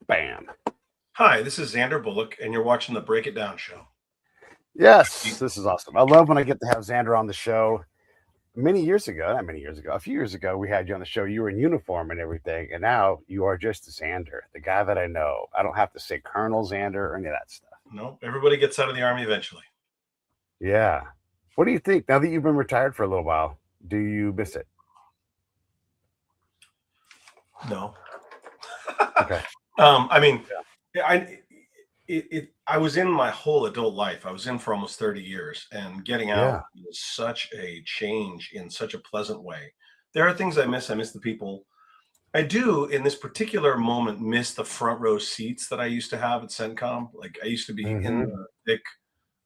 Bam. Hi, this is Xander Bullock, and you're watching the Break It Down show. Yes, this is awesome. I love when I get to have Xander on the show. Not many years ago, a few years ago, we had you on the show. You were in uniform and everything, and now you are just Xander, the guy that I know. I don't have to say Colonel Xander or any of that stuff. No, everybody gets out of the Army eventually. Yeah. What do you think now that you've been retired for a little while? Do you miss it? No. Okay. I mean, I was in my whole adult life. I was in for almost 30 years, and getting Yeah. out was such a change in such a pleasant way. There are things I miss. I miss the people. I do, in this particular moment, miss the front row seats that I used to have at CENTCOM. Like, I used to be in Mm-hmm. the thick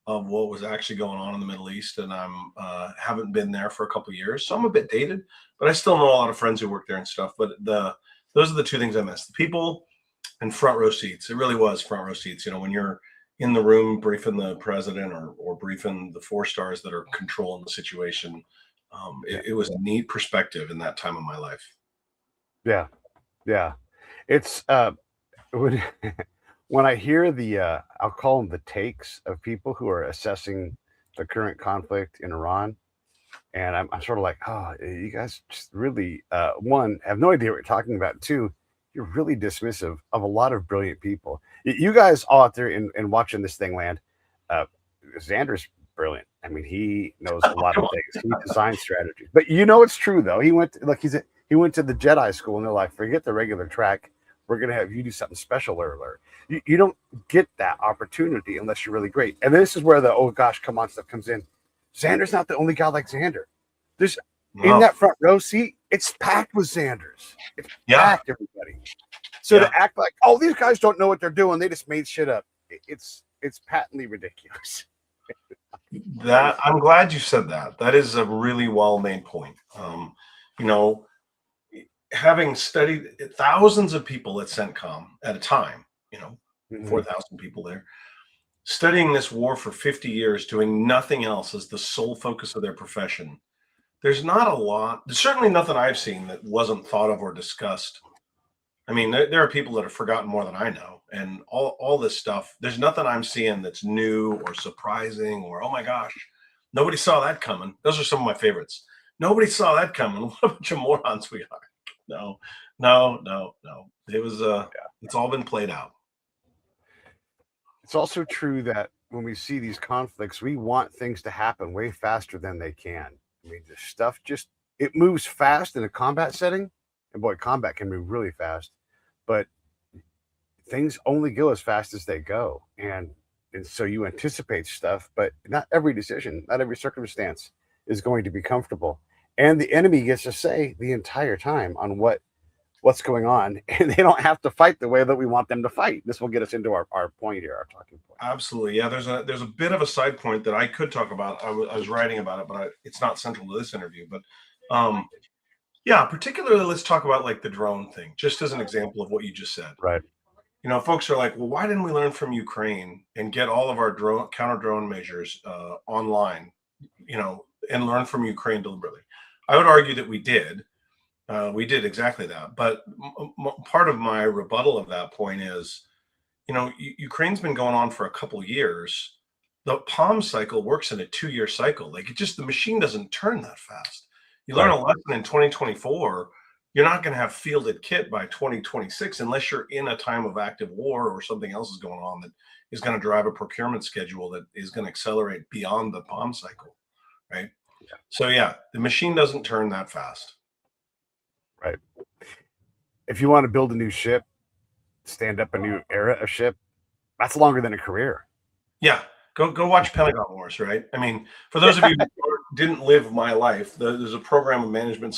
of what was actually going on in the Middle East, and I'm haven't been there for a couple of years, so I'm a bit dated. But I still know a lot of friends who work there and stuff. But those are the two things I miss: the people and front row seats. It really was front row seats. You know, when you're in the room briefing the president or briefing the four stars that are controlling the situation, Yeah. it was a neat perspective in that time of my life. Yeah. Yeah. It's when when I hear the I'll call them the takes of people who are assessing the current conflict in Iran, and I'm sort of like, oh, you guys just really one have no idea what you're talking about. Two, you're really dismissive of a lot of brilliant people. You guys all out there in watching this thing land. Uh, Xander's brilliant. I mean, he knows a lot of Come on. things. He designs strategies, but you know it's true though. He went to the Jedi school, and they're like, forget the regular track. We're gonna have you do something special or you don't get that opportunity unless you're really great. And this is where the oh gosh, come on stuff comes in. Xander's not the only guy like Xander. There's in No. that front row seat, it's packed with Xanders. It's Yeah. packed, everybody. So Yeah. to act like, oh, these guys don't know what they're doing, they just made shit up. It's patently ridiculous. That I'm glad you said that. That is a really well made point. You know, having studied thousands of people at CENTCOM at a time, Mhm. 4,000 people there, studying this war for 50 years, doing nothing else as the sole focus of their profession. There's not a lot, there's certainly nothing I've seen that wasn't thought of or discussed. I mean, there are people that have forgotten more than I know, and all this stuff. There's nothing I'm seeing that's new or surprising or oh my gosh, nobody saw that coming. Those are some of my favorites. Nobody saw that coming. What a bunch of morons we are. No, no, no, no. It was it's all been played out. It's also true that when we see these conflicts, we want things to happen way faster than they can. I mean, the stuff just it moves fast in a combat setting, and boy, combat can move really fast, but things only go as fast as they go, and so you anticipate stuff, but not every decision, not every circumstance is going to be comfortable, and the enemy gets to say the entire time on what's going on, and they don't have to fight the way that we want them to fight. This will get us into our point here, our talking point. Absolutely, yeah. There's a bit of a side point that I could talk about. I was writing about it, but it's not central to this interview. But um, yeah, particularly let's talk about like the drone thing, just as an example of what you just said. Right. Folks are like, well, why didn't we learn from Ukraine and get all of our counter drone measures online, and learn from Ukraine deliberately? I would argue that we did. We did exactly that. But part of my rebuttal of that point is, Ukraine's been going on for a couple years. The palm cycle works in a 2-year cycle. Like the machine doesn't turn that fast. You learn Right. a lesson in 2024. You're not going to have fielded kit by 2026 unless you're in a time of active war or something else is going on that is going to drive a procurement schedule that is going to accelerate beyond the palm cycle, right? So yeah, the machine doesn't turn that fast. Right. If you want to build a new ship, stand up a new era of ship, that's longer than a career. Yeah, go watch Pentagon Wars, right? I mean, for those of you who didn't live my life, there's a program of management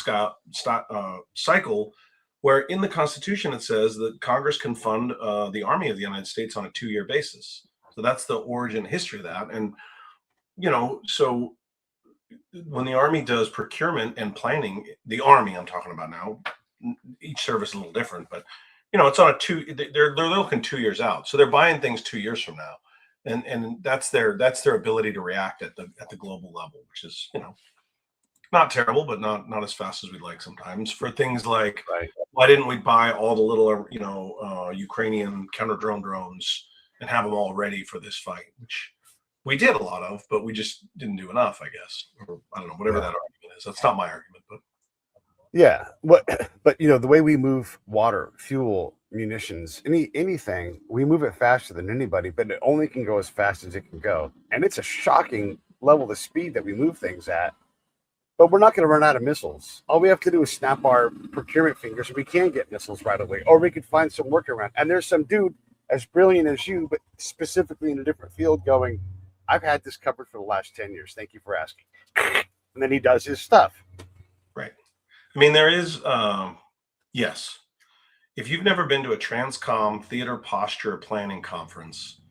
cycle where in the Constitution it says that Congress can fund the Army of the United States on a 2-year basis. So that's the origin history of that. And so when the Army does procurement and planning, the Army I'm talking about now, each service is a little different, but it's on they're looking 2 years out, so they're buying things 2 years from now, and that's their ability to react at the global level, which is not terrible, but not as fast as we'd like sometimes. For things like, Right. why didn't we buy all the little, Ukrainian counter drone drones and have them all ready for this fight? Which we did a lot of, but we just didn't do enough, I guess. Or I don't know, whatever Yeah. that argument is. That's not my argument, but Yeah. What but the way we move water, fuel, munitions, anything, we move it faster than anybody, but it only can go as fast as it can go. And it's a shocking level of speed that we move things at. But we're not going to run out of missiles. All we have to do is snap our procurement fingers and we can get missiles right away. Or we could find some workaround. And there's some dude as brilliant as you, but specifically in a different field going, I've had this covered for the last 10 years. Thank you for asking. And then he does his stuff. right. I mean, there is, yes. If you've never been to a Transcom theater posture planning conference,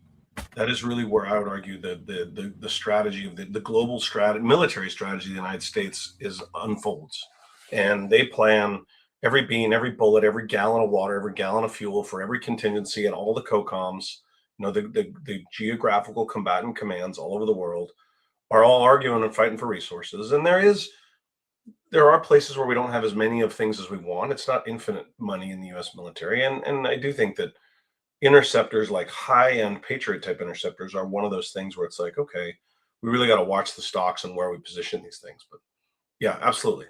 that is really where I would argue that the strategy of the global strategy, military strategy of the United States is unfolds. And they plan every bean, every bullet, every gallon of water, every gallon of fuel for every contingency and all the COCOMs, the geographical combatant commands all over the world are all arguing and fighting for resources. And there are places where we don't have as many of things as we want. It's not infinite money in the US military. And I do think that interceptors, like high-end Patriot type interceptors, are one of those things where it's like, okay, we really got to watch the stocks and where we position these things. But yeah, absolutely.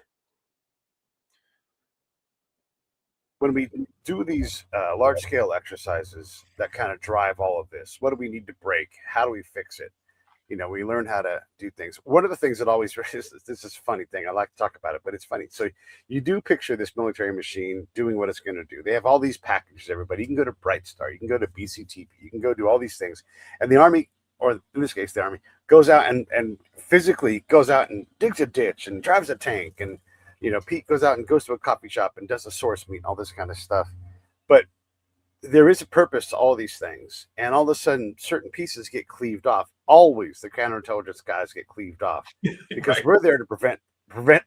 When we do these large scale exercises that kind of drive all of this, what do we need to break? How do we fix it? We learn how to do things. One of the things that always this is a funny thing. I like to talk about it, but it's funny. So you do picture this military machine doing what it's going to do. They have all these packages, everybody. You can go to Bright Star, you can go to BCTP, you can go do all these things. And the Army, or in this case, the Army, goes out and physically goes out and digs a ditch and drives a tank. And, Pete goes out and goes to a coffee shop and does a source meet and all this kind of stuff. But there is a purpose to all these things, and all of a sudden certain pieces get cleaved off. Always the counterintelligence guys get cleaved off because Right. we're there to prevent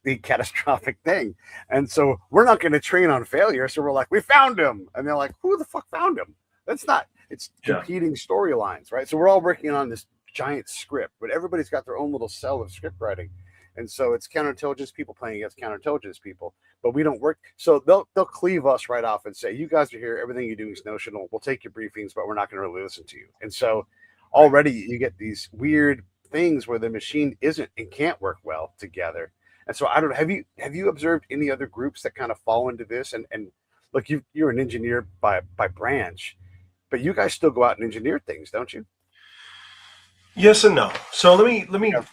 the catastrophic thing. And so we're not going to train on failure. So we're like, we found him, and they're like, who the fuck found him? That's not, it's Yeah. competing storylines, right? So we're all working on this giant script, but everybody's got their own little cell of script writing. And so it's counterintelligence people playing against counterintelligence people, but we don't work. So they'll cleave us right off and say, you guys are here, everything you do is notional. We'll take your briefings, but we're not going to really listen to you. And so already you get these weird things where the machine isn't and can't work well together. And so I don't know, have you observed any other groups that kind of fall into this? And look, you're an engineer by branch, but you guys still go out and engineer things, don't you? Yes and no. So let me Yeah.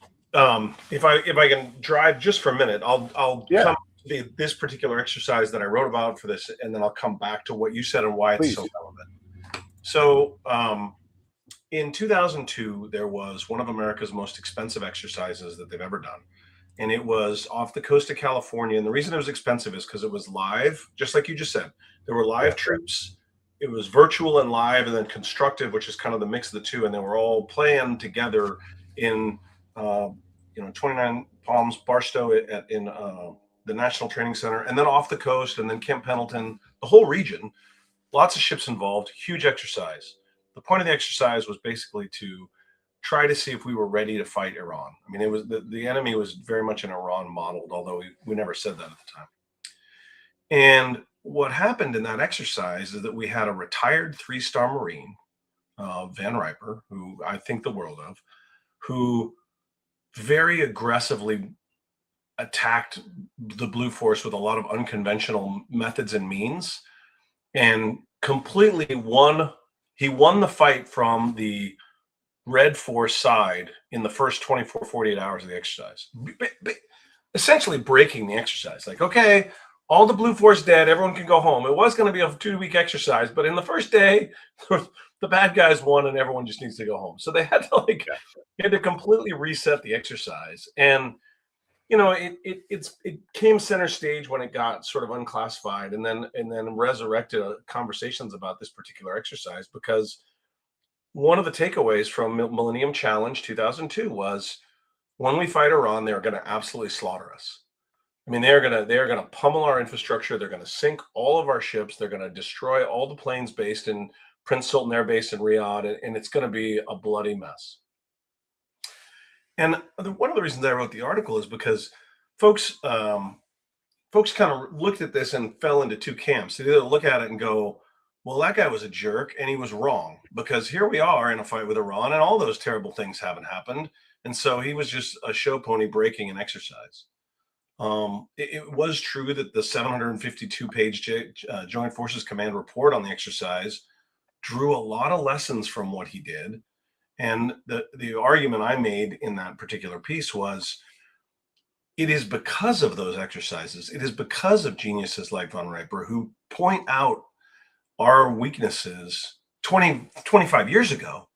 if I can drive just for a minute, I'll Yeah, come to this particular exercise that I wrote about for this, and then I'll come back to what you said and why it's please. so relevant. So in 2002, there was one of America's most expensive exercises that they've ever done. And it was off the coast of California. And the reason it was expensive is because it was live, just like you just said. There were live Yeah. troops. It was virtual and live, and then constructive, which is kind of the mix of the two. And they were all playing together in, 29 Palms, Barstow in the National Training Center, and then off the coast, and then Camp Pendleton, the whole region. Lots of ships involved, huge exercise. The point of the exercise was basically to try to see if we were ready to fight Iran. I mean, it was the enemy was very much an Iran modeled, although we never said that at the time. And what happened in that exercise is that we had a retired 3-star Marine, Van Riper, who I think the world of, who very aggressively attacked the Blue Force with a lot of unconventional methods and means, and completely won. He won the fight from the Red Force side in the first 24, 48 hours of the exercise, essentially breaking the exercise. Like, okay, all the Blue Force dead, everyone can go home. It was going to be a 2-week exercise, but in the first day, the bad guys won and everyone just needs to go home. So they had to completely reset the exercise. And it came center stage when it got sort of unclassified, and then resurrected conversations about this particular exercise, because one of the takeaways from Millennium Challenge 2002 was, when we fight Iran, they're going to absolutely slaughter us. I mean, they're going to pummel our infrastructure. They're going to sink all of our ships. They're going to destroy all the planes based in Prince Sultan Air Base in Riyadh, and it's going to be a bloody mess. And one of the reasons I wrote the article is because folks folks kind of looked at this and fell into two camps. They either look at it and go, well, that guy was a jerk and he was wrong, because here we are in a fight with Iran and all those terrible things haven't happened. And so he was just a show pony breaking an exercise. It was true that the 752-page Joint Forces Command report on the exercise drew a lot of lessons from what he did. And the argument I made in that particular piece was, it is because of those exercises, it is because of geniuses like von Riper who point out our weaknesses 25 years ago,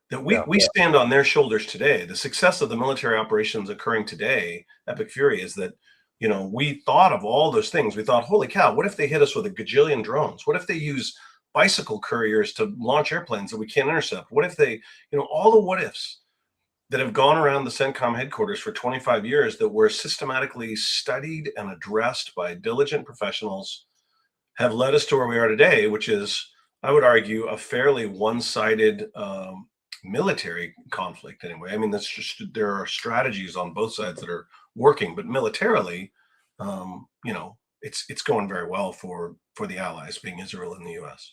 that we stand on their shoulders today. The success of the military operations occurring today, Epic Fury, is that, you know, we thought of all those things. We thought, holy cow, what if they hit us with a gajillion drones? What if they use bicycle couriers to launch airplanes that we can't intercept? What if they, you know, all the what ifs that have gone around the CENTCOM headquarters for 25 years that were systematically studied and addressed by diligent professionals have led us to where we are today, which is, I would argue, a fairly one-sided military conflict anyway. I mean, that's just, there are strategies on both sides that are working, but militarily, you know, it's going very well for the allies, being Israel and the US.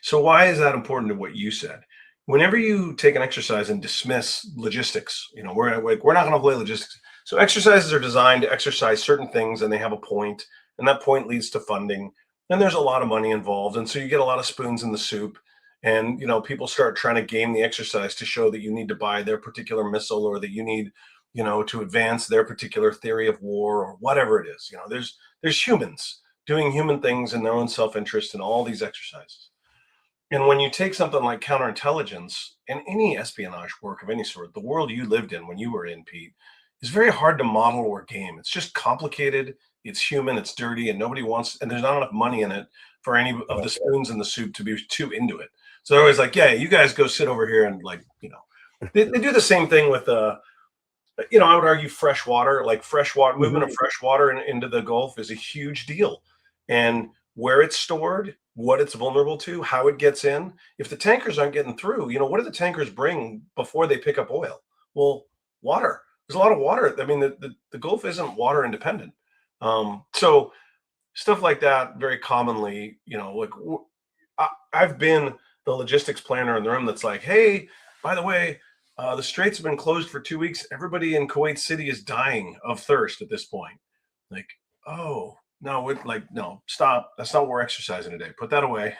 So why is that important to what you said? Whenever you take an exercise and dismiss logistics, you know, we're not going to play logistics. So exercises are designed to exercise certain things, and they have a point, and that point leads to funding, and there's a lot of money involved, and so you get a lot of spoons in the soup. And, you know, people start trying to game the exercise to show that you need to buy their particular missile, or that you need, you know, to advance their particular theory of war, or whatever it is. You know, there's humans doing human things in their own self-interest in all these exercises. And when you take something like counterintelligence and any espionage work of any sort, the world you lived in when you were in, Pete, is very hard to model or game. It's just complicated, it's human, it's dirty, and nobody wants, and there's not enough money in it for any of the spoons in the soup to be too into it. So they're always like, yeah, you guys go sit over here and, like, you know, they do the same thing with, you know, I would argue fresh water, like fresh water, movement of fresh water into the Gulf is a huge deal. And where it's stored, what it's vulnerable to, how it gets in. If the tankers aren't getting through, you know, what do the tankers bring before they pick up oil? Well, water. There's a lot of water. I mean, the Gulf isn't water independent. So stuff like that very commonly, you know, like I've been the logistics planner in the room that's like, hey, by the way, the straits have been closed for 2 weeks. Everybody in Kuwait City is dying of thirst at this point. Like, oh, no, no, stop. That's not what we're exercising today. Put that away.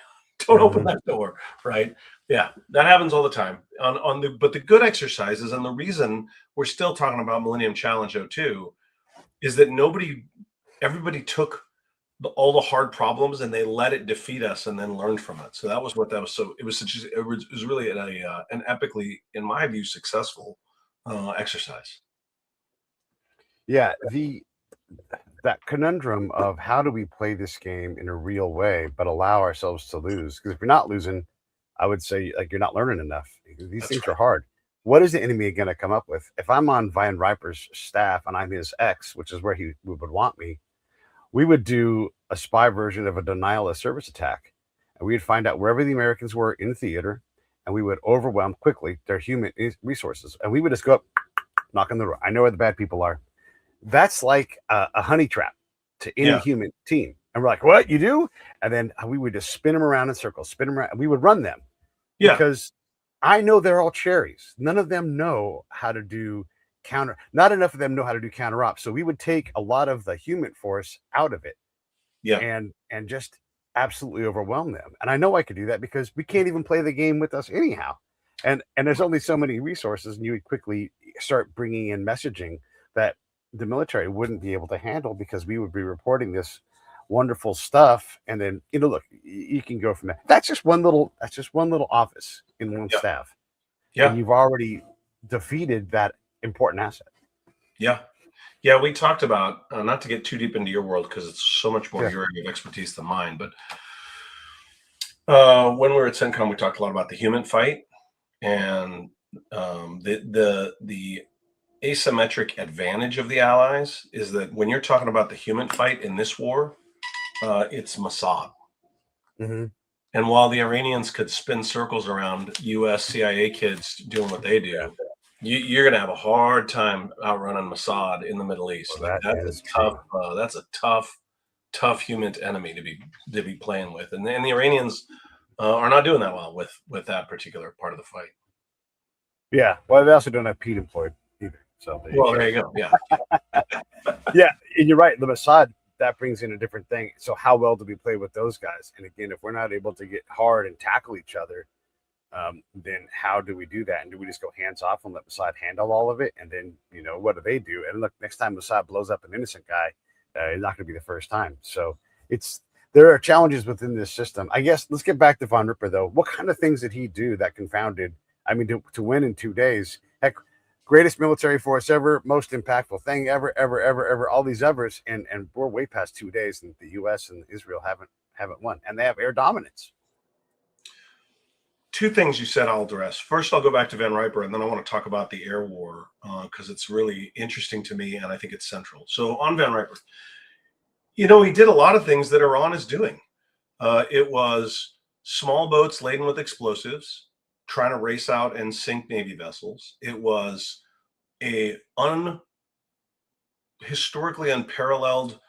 Don't open that door, right? Yeah, that happens all the time. But the good exercises, and the reason we're still talking about Millennium Challenge 02 is that everybody took all the hard problems and they let it defeat us and then learned from it. So that was what that was. So it was really an epically, in my view, successful exercise. Yeah, that conundrum of how do we play this game in a real way but allow ourselves to lose? Because if you're not losing, I would say, like, you're not learning enough. These things are hard. What is the enemy going to come up with? If I'm on Von Riper's staff and I'm his ex, which is where he would want me, we would do a spy version of a denial of service attack, and we'd find out wherever the Americans were in theater, and we would overwhelm quickly their human resources, and we would just go up, knock on the door. I know where the bad people are. That's like a honey trap to any human team. And we're like, what, you do? And then we would just spin them around in circles, spin them around, and we would run them. Yeah. Because I know they're all cherries. None of them know how to do counter. Not enough of them know how to do counter ops. So we would take a lot of the human force out of it. Yeah. And just absolutely overwhelm them. And I know I could do that because we can't even play the game with us anyhow. And there's only so many resources, and you would quickly start bringing in messaging that the military wouldn't be able to handle, because we would be reporting this wonderful stuff. And then, you know, look, you can go from there. That's just one little office in one staff. Yeah. And you've already defeated that important asset. Yeah. Yeah. We talked about, not to get too deep into your world, because it's so much more your area of expertise than mine, but when we were at CENTCOM, we talked a lot about the human fight and the asymmetric advantage of the Allies is that when you're talking about the human fight in this war, it's Mossad. Mm-hmm. And while the Iranians could spin circles around US CIA kids doing what they do, you're going to have a hard time outrunning Mossad in the Middle East. Well, Like that that's a is true. that's a tough human enemy to be playing with, and the Iranians are not doing that well with that particular part of the fight. Yeah. Well, they also don't have Pete employed either. So Well, there you go. Yeah. yeah, and you're right. The Mossad, that brings in a different thing. So how well do we play with those guys? And again, if we're not able to get hard and tackle each other, then how do we do that? And do we just go hands off and let Mossad handle all of it? And then, what do they do? And look, next time Mossad blows up an innocent guy, it's not going to be the first time. So there are challenges within this system. I guess let's get back to Von Ripper, though. What kind of things did he do that confounded? I mean, to win in 2 days, heck, greatest military force ever, most impactful thing ever, all these evers, and we're way past 2 days, and the U.S. and Israel haven't won, and they have air dominance. Two things you said I'll address. First, I'll go back to Van Riper, and then I want to talk about the air war because it's really interesting to me, and I think it's central. So on Van Riper, he did a lot of things that Iran is doing. It was small boats laden with explosives, trying to race out and sink Navy vessels. It was a historically unparalleled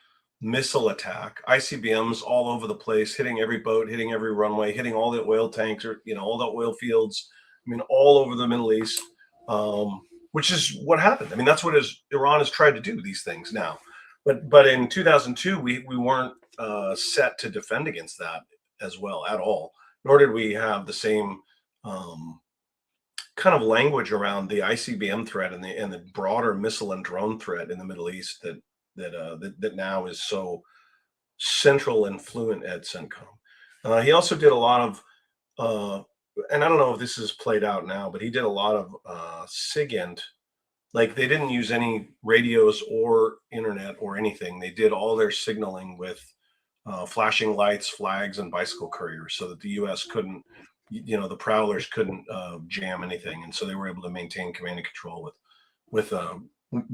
missile attack, ICBMs all over the place, hitting every boat, hitting every runway, hitting all the oil tanks, or all the oil fields. I mean, all over the Middle East, which is what happened. I mean, that's what Iran has tried to do these things now. But in 2002, we weren't set to defend against that as well at all. Nor did we have the same kind of language around the ICBM threat and the broader missile and drone threat in the Middle East that now is so central and fluent at CENTCOM. He also did a lot of, and I don't know if this is played out now, but he did a lot of SIGINT. Like they didn't use any radios or internet or anything. They did all their signaling with flashing lights, flags, and bicycle couriers, so that the U.S. couldn't, the prowlers couldn't jam anything, and so they were able to maintain command and control with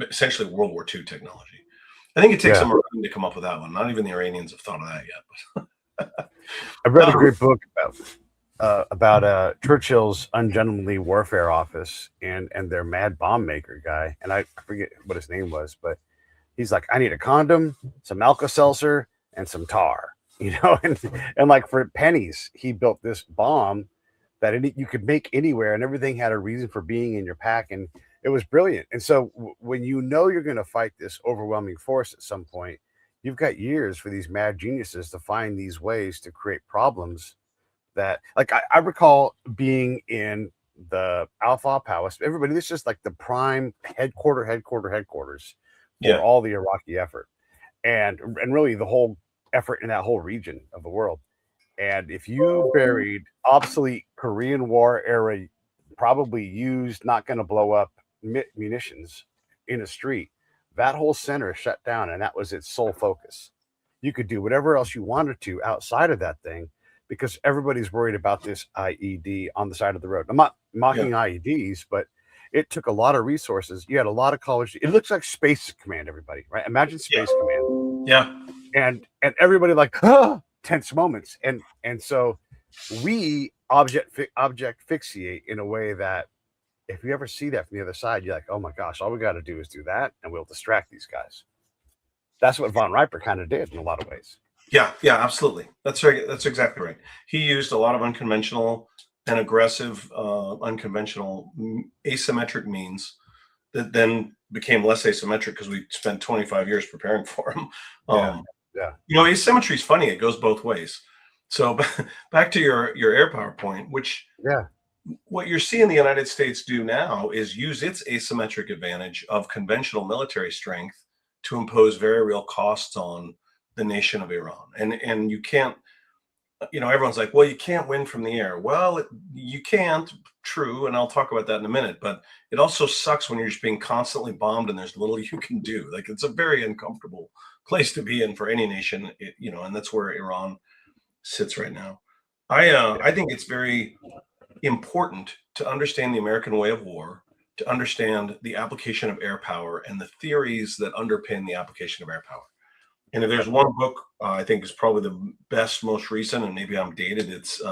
essentially World War II technology. I think it takes some Marine to come up with that one. Not even the Iranians have thought of that yet. I've read a great book about Churchill's ungentlemanly warfare office and their mad bomb maker guy, and I forget what his name was, but he's like, I need a condom, some Alka-Seltzer, and some tar, and like for pennies, he built this bomb that you could make anywhere, and everything had a reason for being in your pack, and it was brilliant. And so when you're going to fight this overwhelming force at some point, you've got years for these mad geniuses to find these ways to create problems that, like, I recall being in the Al-Fa Palace. Everybody, this is just like the prime headquarters for all the Iraqi effort, and really the whole effort in that whole region of the world. And if you buried obsolete Korean War era, probably used, not going to blow up munitions in a street, that whole center shut down, and that was its sole focus. You could do whatever else you wanted to outside of that thing because everybody's worried about this IED on the side of the road. I'm not mocking IEDs, but it took a lot of resources. You had a lot of college. It looks like Space Command, everybody, right? Imagine Space Command. Yeah. And everybody like, tense moments. And so we object fixate in a way that if you ever see that from the other side, you're like, oh my gosh, all we got to do is do that and we'll distract these guys. That's what Von Riper kind of did in a lot of ways. Yeah, absolutely. That's right. That's exactly right. He used a lot of unconventional and aggressive, unconventional asymmetric means that then became less asymmetric because we spent 25 years preparing for them. Asymmetry is funny. It goes both ways. So back to your air power point, which what you're seeing the United States do now is use its asymmetric advantage of conventional military strength to impose very real costs on the nation of Iran. And you can't, everyone's like, well, you can't win from the air. Well, you can't, true. And I'll talk about that in a minute, but it also sucks when you're just being constantly bombed and there's little you can do. Like, it's a very uncomfortable place to be in for any nation, and that's where Iran sits right now. I think it's very important to understand the American way of war, to understand the application of air power and the theories that underpin the application of air power. And if there's one book I think is probably the best, most recent, and maybe I'm dated, it's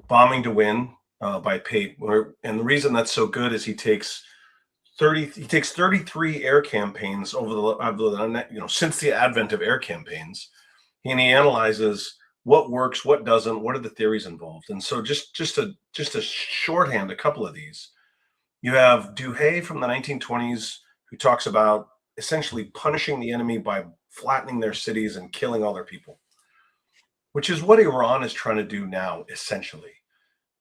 Bombing to Win, by Pape. And the reason that's so good is he takes 33 air campaigns since the advent of air campaigns, and he analyzes what works, what doesn't, what are the theories involved. And so just to shorthand a couple of these, you have Duhay from the 1920s, who talks about essentially punishing the enemy by flattening their cities and killing all their people, which is what Iran is trying to do now, essentially.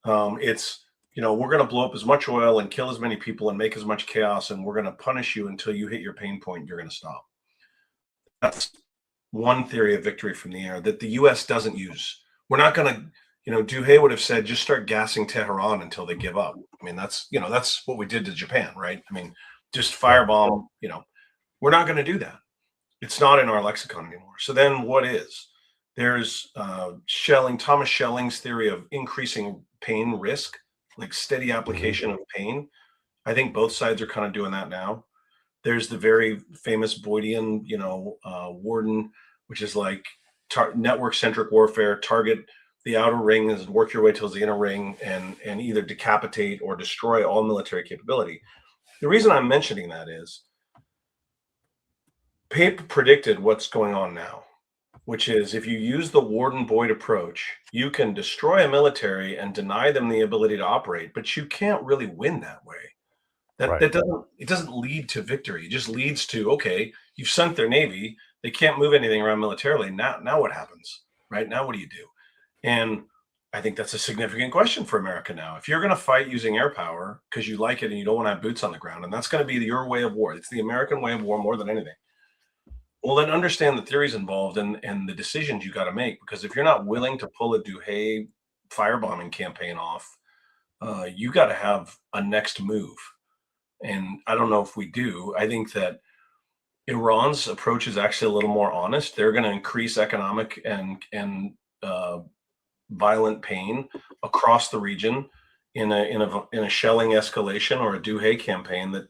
It's, we're going to blow up as much oil and kill as many people and make as much chaos, and we're going to punish you until you hit your pain point. You're going to stop. That's one theory of victory from the air that the U.S. doesn't use. We're not going to, Duhay would have said, just start gassing Tehran until they give up. I mean, that's what we did to Japan, right? I mean, just firebomb, we're not going to do that. It's not in our lexicon anymore. So then what is? There's Thomas Schelling's theory of increasing pain risk, like steady application of pain. I think both sides are kind of doing that now. There's the very famous Boydian, Warden, which is like network-centric warfare, target the outer ring and work your way towards the inner ring and either decapitate or destroy all military capability. The reason I'm mentioning that is Pape predicted what's going on now, which is if you use the Warden-Boyd approach, you can destroy a military and deny them the ability to operate, but you can't really win that way. It doesn't lead to victory. It just leads to, okay, you've sunk their navy. They can't move anything around militarily. Now what happens, right? Now what do you do? And I think that's a significant question for America now. If you're going to fight using air power because you like it and you don't want to have boots on the ground, and that's going to be your way of war. It's the American way of war more than anything. Well, then understand the theories involved and the decisions you got to make, because if you're not willing to pull a Duhay firebombing campaign off, you got to have a next move. And I don't know if we do. I think that Iran's approach is actually a little more honest. They're going to increase economic and violent pain across the region in a shelling escalation or a Duhay campaign that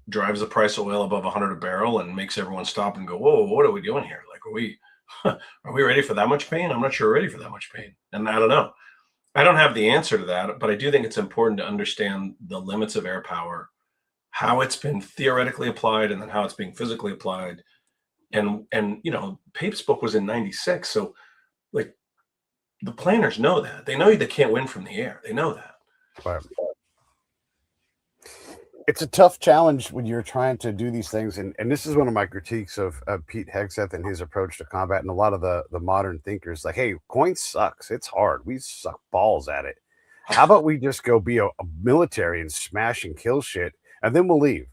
drives the price of oil above 100 a barrel and makes everyone stop and go, whoa, what are we doing here? Like, are we ready for that much pain? I'm not sure we're ready for that much pain. And I don't know. I don't have the answer to that, but I do think it's important to understand the limits of air power, how it's been theoretically applied, and then how it's being physically applied. And Pape's book was in 96. So like the planners know that. They know they can't win from the air. They know that. Right. It's a tough challenge when you're trying to do these things. And this is one of my critiques of Pete Hegseth and his approach to combat. And a lot of the modern thinkers like, hey, coin sucks. It's hard. We suck balls at it. How about we just go be a military and smash and kill shit, and then we'll leave.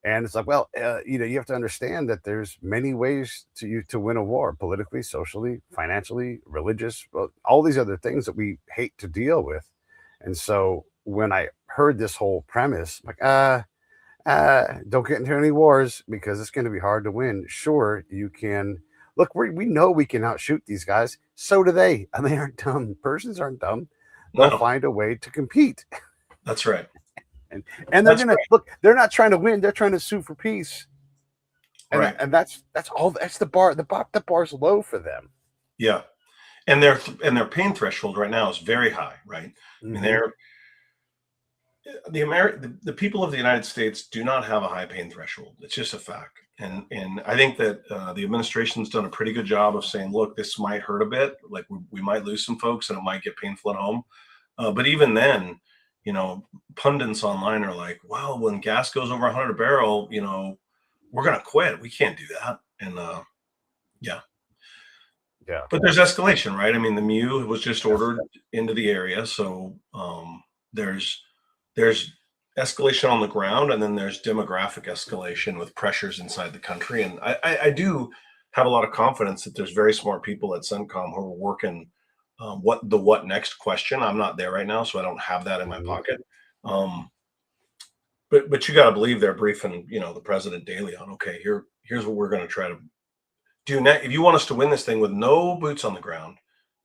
And it's like, well, you have to understand that there's many ways to win a war, politically, socially, financially, religious, all these other things that we hate to deal with. And so when I heard this whole premise, like, don't get into any wars because it's going to be hard to win. Sure, you can. Look, we know we can outshoot these guys. So do they. And they aren't dumb. Persians aren't dumb. They'll find a way to compete. That's right. And they're going to look. They're not trying to win. They're trying to sue for peace. And, right. And that's all. That's the bar. The bar's low for them. Yeah, and their pain threshold right now is very high. Right. Mm-hmm. And the people of the United States do not have a high pain threshold. It's just a fact. And I think that the administration's done a pretty good job of saying, look, this might hurt a bit. Like we might lose some folks and it might get painful at home. But even then, pundits online are like, well, when gas goes over 100 a barrel, we're going to quit. We can't do that. And yeah. But there's escalation, right? I mean, the MEU was just ordered into the area. So there's escalation on the ground, and then there's demographic escalation with pressures inside the country. And I do have a lot of confidence that there's very smart people at CENTCOM who are working what next question. I'm not there right now, so I don't have that in my pocket. But you got to believe they're briefing, the president daily on, okay, here's what we're going to try to do next. If you want us to win this thing with no boots on the ground,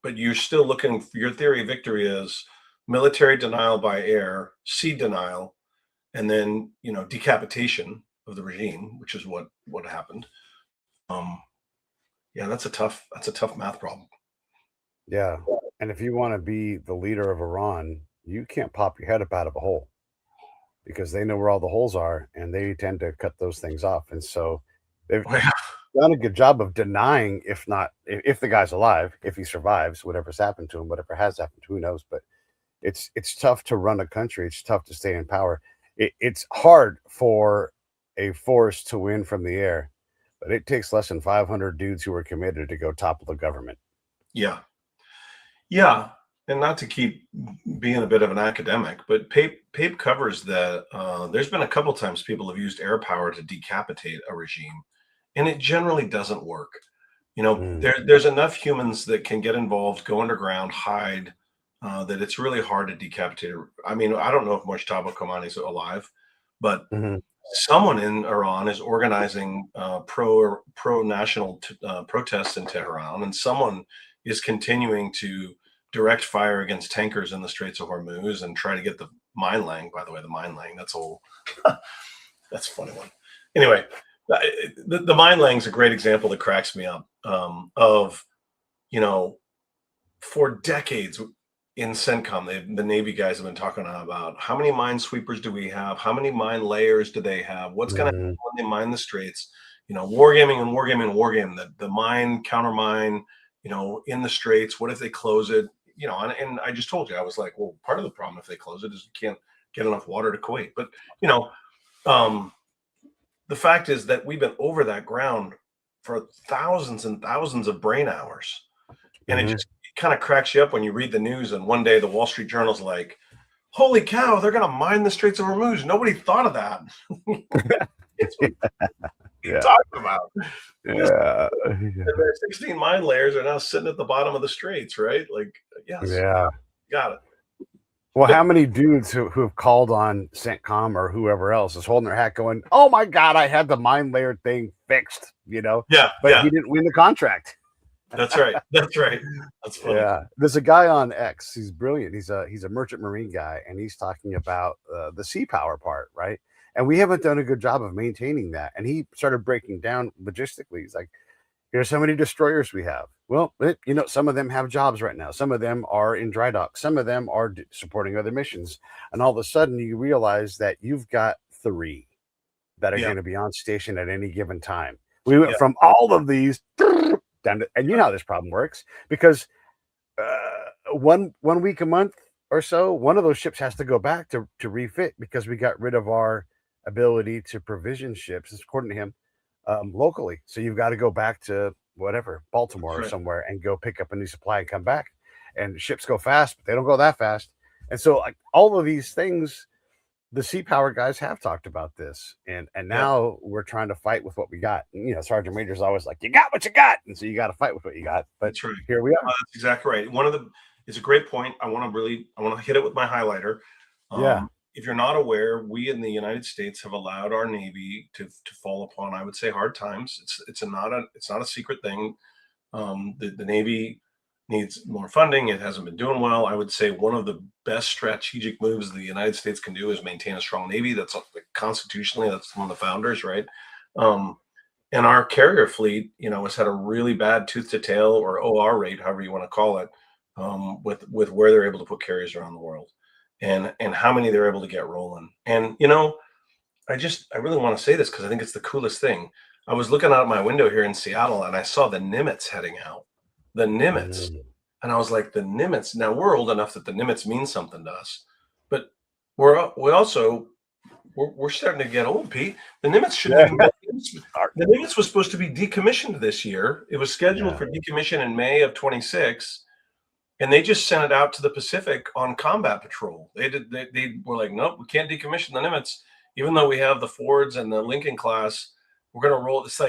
but you're still looking for your theory of victory is military denial by air, sea denial, and then decapitation of the regime, which is what happened. That's a tough math problem. Yeah, and if you want to be the leader of Iran, you can't pop your head up out of a hole because they know where all the holes are and they tend to cut those things off. And so they've done a good job of denying, if not, if the guy's alive, if he survives, whatever's happened to him, whatever has happened, who knows? But it's tough to run a country. It's tough to stay in power. It's hard for a force to win from the air, but it takes less than 500 dudes who are committed to go topple the government. Yeah. Yeah. And not to keep being a bit of an academic, but Pape covers that there's been a couple times people have used air power to decapitate a regime, and it generally doesn't work. There's enough humans that can get involved, go underground, hide, that it's really hard to decapitate. I mean, I don't know if Mujtaba Khamenei's alive, but someone in Iran is organizing pro national protests in Tehran, and someone is continuing to direct fire against tankers in the Straits of Hormuz and try to get the mine laying. By the way, the mine laying, that's a funny one. Anyway, the mine laying is a great example that cracks me up of, for decades in CENTCOM, the Navy guys have been talking about how many minesweepers do we have? How many mine layers do they have? What's going to happen when they mine the straits? Wargaming and wargaming and wargaming, the mine, countermine, in the straits. What if they close it? And I just told you, I was like, well, part of the problem if they close it is you can't get enough water to Kuwait. But, the fact is that we've been over that ground for thousands and thousands of brain hours. And it kind of cracks you up when you read the news. And one day the Wall Street Journal's like, holy cow, they're going to mine the Straits of Hormuz. Nobody thought of that. It's what you're talking about. Yeah. 16 mine layers are now sitting at the bottom of the straits, right? Like, yes. Yeah. Got it. Well, how many dudes who have called on CENTCOM or whoever else is holding their hat going, oh my God, I had the mine layer thing fixed, Yeah. But he didn't win the contract. That's right. That's right. That's funny. Yeah. There's a guy on X. He's brilliant. He's a merchant marine guy, and he's talking about the sea power part, right? And we haven't done a good job of maintaining that. And he started breaking down logistically. He's like, here's how many destroyers we have. Well, some of them have jobs right now. Some of them are in dry dock. Some of them are supporting other missions. And all of a sudden you realize that you've got 3 that are going to be on station at any given time. We went from all of these down to, and you know how this problem works, because one week a month or so, one of those ships has to go back to refit because we got rid of our ability to provision ships, according to him, locally. So you've got to go back to whatever, Baltimore or somewhere, and go pick up a new supply and come back. And ships go fast, but they don't go that fast. And so like all of these things, the sea power guys have talked about this. And now we're trying to fight with what we got. And, Sergeant Major's always like, you got what you got. And so you got to fight with what you got. But here we are. That's exactly right. It's a great point. I want to hit it with my highlighter. If you're not aware, we in the United States have allowed our Navy to fall upon, I would say, hard times. It's not a secret thing. The Navy needs more funding. It hasn't been doing well. I would say one of the best strategic moves the United States can do is maintain a strong Navy. That's constitutionally, that's one of the founders, right? And our carrier fleet, has had a really bad tooth to tail, or OR rate, however you want to call it, with where they're able to put carriers around the world. And how many they're able to get rolling. And, I really want to say this because I think it's the coolest thing. I was looking out my window here in Seattle and I saw the Nimitz heading out. The Nimitz. And I was like, the Nimitz. Now we're old enough that the Nimitz means something to us. But we're starting to get old, Pete. The Nimitz the Nimitz was supposed to be decommissioned this year. It was scheduled for decommission in May of 26. And they just sent it out to the Pacific on combat patrol. They were like, nope, we can't decommission the Nimitz, even though we have the Fords and the Lincoln class. We're gonna roll. It's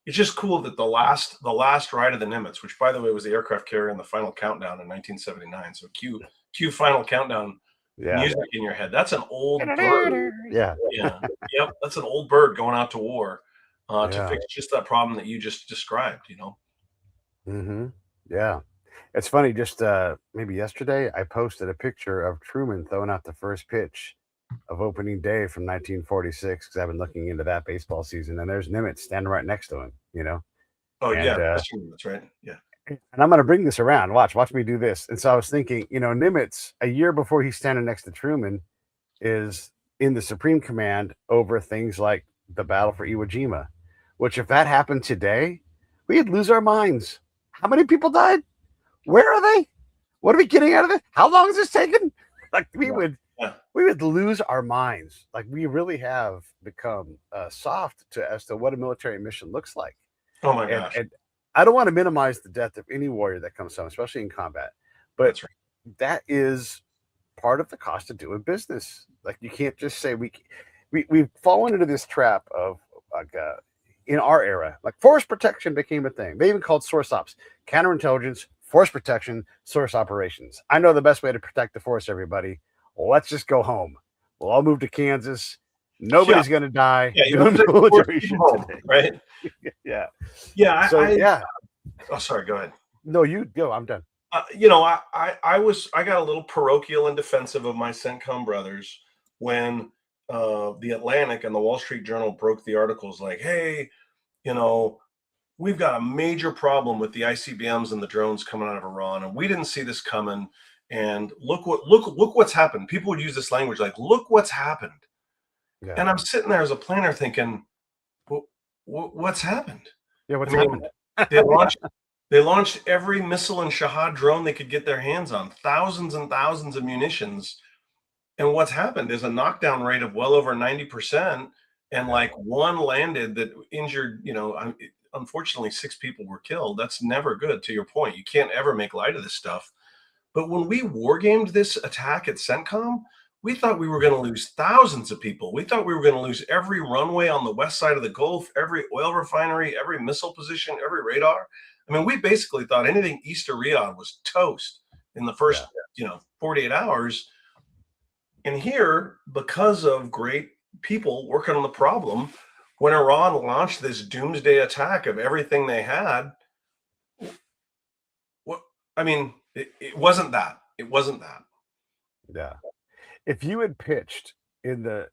just cool that the last ride of the Nimitz, which by the way was the aircraft carrier in the final countdown in 1979. So cue final countdown music in your head. That's an old bird. Yeah. Yep. That's an old bird going out to war to fix just that problem that you just described. Yeah. It's funny, just maybe yesterday, I posted a picture of Truman throwing out the first pitch of opening day from 1946 because I've been looking into that baseball season, and there's Nimitz standing right next to him, Oh, that's right. Yeah. And I'm going to bring this around. Watch me do this. And so I was thinking, Nimitz, a year before he's standing next to Truman, is in the Supreme Command over things like the battle for Iwo Jima, which if that happened today, we'd lose our minds. How many people died? Where are they? What are we getting out of it? How long is this taking? Like we would lose our minds. Like we really have become soft as to what a military mission looks like. Oh my gosh. And I don't want to minimize the death of any warrior that comes home, especially in combat. But That's right. that is part of the cost of doing business. Like you can't just say we've fallen into this trap of like in our era, like force protection became a thing. They even called source ops, counterintelligence, force protection, source operations. I know the best way to protect the force, everybody. Well, let's just go home. We'll all move to Kansas. Nobody's going to die. Yeah, home, right? Yeah. Yeah. Yeah. Oh, sorry. Go ahead. No, you go. I'm done. I got a little parochial and defensive of my CENTCOM brothers when the Atlantic and the Wall Street Journal broke the articles like, hey, we've got a major problem with the ICBMs and the drones coming out of Iran, and we didn't see this coming. And look what's happened. People would use this language like, look what's happened. Yeah. And I'm sitting there as a planner thinking, what's happened? Yeah, what's happened? They launched every missile and Shahad drone they could get their hands on, thousands and thousands of munitions. And what's happened is a knockdown rate of well over 90%. And like one landed that injured, unfortunately, 6 people were killed. That's never good. To your point, you can't ever make light of this stuff. But when we wargamed this attack at CENTCOM, we thought we were going to lose thousands of people. We thought we were going to lose every runway on the west side of the Gulf, every oil refinery, every missile position, every radar. I mean, we basically thought anything east of Riyadh was toast in the first, 48 hours. And here, because of great people working on the problem, when Iran launched this doomsday attack of everything they had, it wasn't that. It wasn't that. Yeah. If you had pitched in the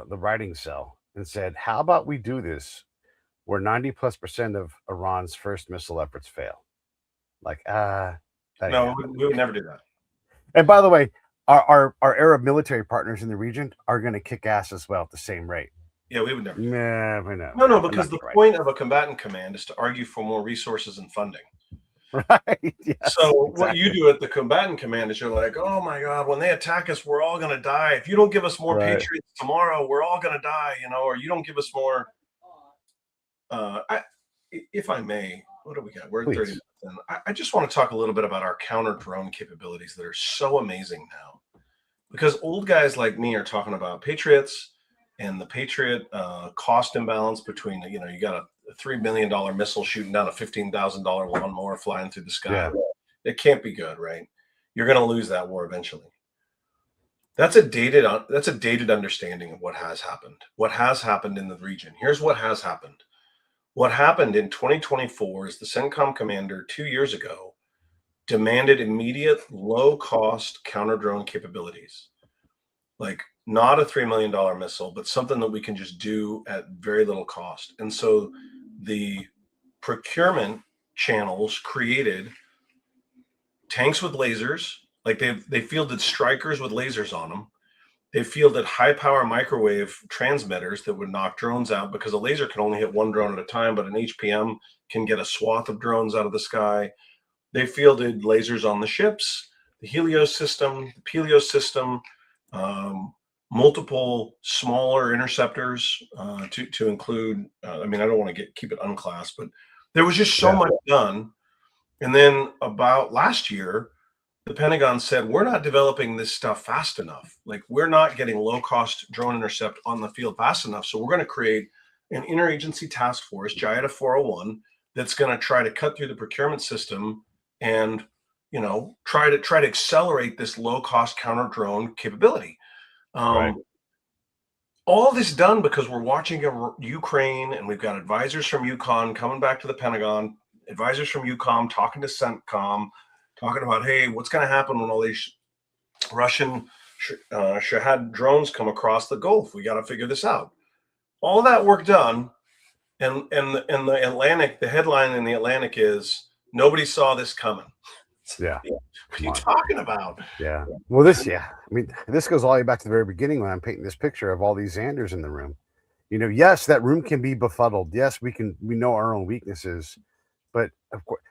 writing cell and said, "How about we do this where 90+% of Iran's first missile efforts fail?" Like, no, we would never do that. And by the way, our Arab military partners in the region are going to kick ass as well at the same rate. Yeah, we would never. No, because the point of a combatant command is to argue for more resources and funding. Right. Yes, so exactly. What you do at the combatant command is you're like, oh my God, when they attack us, we're all going to die. If you don't give us more Patriots tomorrow, we're all going to die, or you don't give us more. If I may, what do we got? We're at 30 minutes in. I just want to talk a little bit about our counter drone capabilities that are so amazing now, because old guys like me are talking about Patriots and the Patriot cost imbalance between, you got a $3 million missile shooting down a $15,000 lawnmower flying through the sky. Yeah. It can't be good, right? You're going to lose that war eventually. That's a dated understanding of what has happened. What has happened in the region. Here's what has happened. What happened in 2024 is the CENTCOM commander 2 years ago demanded immediate low-cost counter-drone capabilities. Like not a $3 million missile, but something that we can just do at very little cost. And so the procurement channels created tanks with lasers, like they fielded strikers with lasers on them. They fielded high power microwave transmitters that would knock drones out, because a laser can only hit one drone at a time, but an HPM can get a swath of drones out of the sky. They fielded lasers on the ships, the Helios system, the Pelios system, multiple smaller interceptors to include. I don't want to keep it unclassed, but there was just so much done. And then about last year, the Pentagon said, we're not developing this stuff fast enough. Like, we're not getting low-cost drone intercept on the field fast enough. So we're going to create an interagency task force, JIATA 401, that's going to try to cut through the procurement system and, try to accelerate this low-cost counter drone capability. Right. All this done because we're watching Ukraine, and we've got advisors from UConn coming back to the Pentagon, advisors from UCOM talking to CENTCOM, talking about, hey, what's going to happen when all these Russian Shahad drones come across the Gulf? We got to figure this out. All that work done, and the Atlantic, the headline in the Atlantic is Nobody saw this coming. Yeah. What are you talking about? Yeah. Well, I mean, this goes all the way back to the very beginning when I'm painting this picture of all these Xanders in the room. Yes, that room can be befuddled. Yes, we know our own weaknesses, but of course,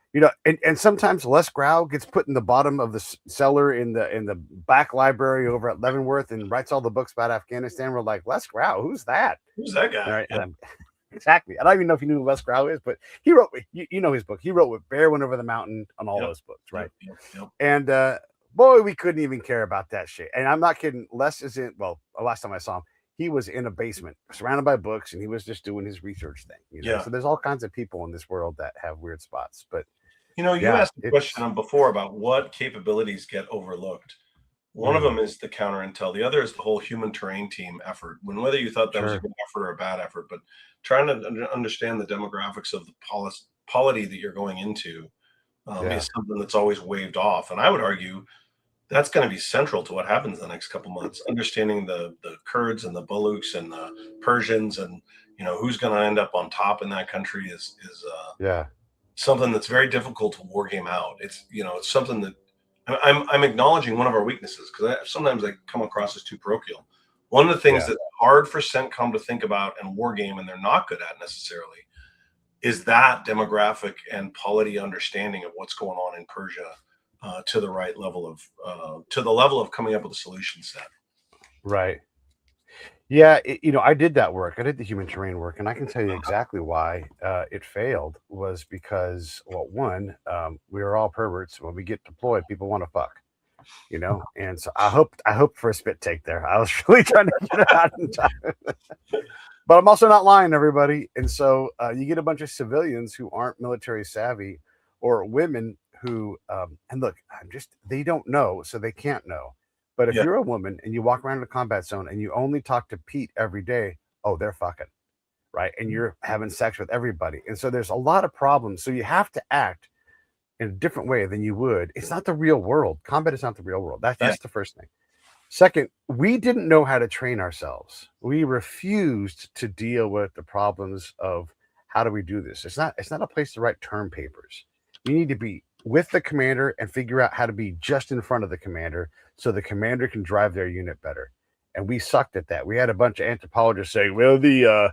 and sometimes Les Grau gets put in the bottom of the cellar in the back library over at Leavenworth and writes all the books about Afghanistan. We're like, Les Grau, who's that? Who's that guy? All right. Yeah. Exactly. I don't even know if you knew who Les Grau is, but he wrote, his book. He wrote with Bear Went Over the Mountain on all those books, right? Yep. And boy, we couldn't even care about that shit. And I'm not kidding. Les is last time I saw him, he was in a basement surrounded by books and he was just doing his research thing. Yeah. So there's all kinds of people in this world that have weird spots. But you asked a question before about what capabilities get overlooked. One of them is the counter intel. The other is the whole human terrain team effort. Whether you thought that was a good effort or a bad effort, but trying to understand the demographics of the polity that you're going into is something that's always waved off. And I would argue that's going to be central to what happens the next couple months. Understanding the Kurds and the Buluks and the Persians and who's going to end up on top in that country is something that's very difficult to war game out. It's it's something that I'm acknowledging one of our weaknesses because sometimes I come across as too parochial. One of the things that's hard for CENTCOM to think about and war game, and they're not good at necessarily, is that demographic and polity understanding of what's going on in Persia to the right level of coming up with a solution set. Right. Yeah, I did that work. I did the human terrain work, and I can tell you exactly why it failed was because, well, one, we were all perverts. When we get deployed, people want to fuck, and so I hope for a spit take there. I was really trying to get it out in time. But I'm also not lying, everybody. And so you get a bunch of civilians who aren't military savvy or women who, and look, they don't know, so they can't know. But if you're a woman and you walk around in a combat zone and you only talk to Pete every day, oh, they're fucking, right? And you're having sex with everybody. And so there's a lot of problems. So you have to act in a different way than you would. It's not the real world. Combat is not the real world. That's the first thing. Second, we didn't know how to train ourselves. We refused to deal with the problems of how do we do this. It's not a place to write term papers. You need to be with the commander and figure out how to be just in front of the commander so the commander can drive their unit better. And we sucked at that. We had a bunch of anthropologists saying, well, the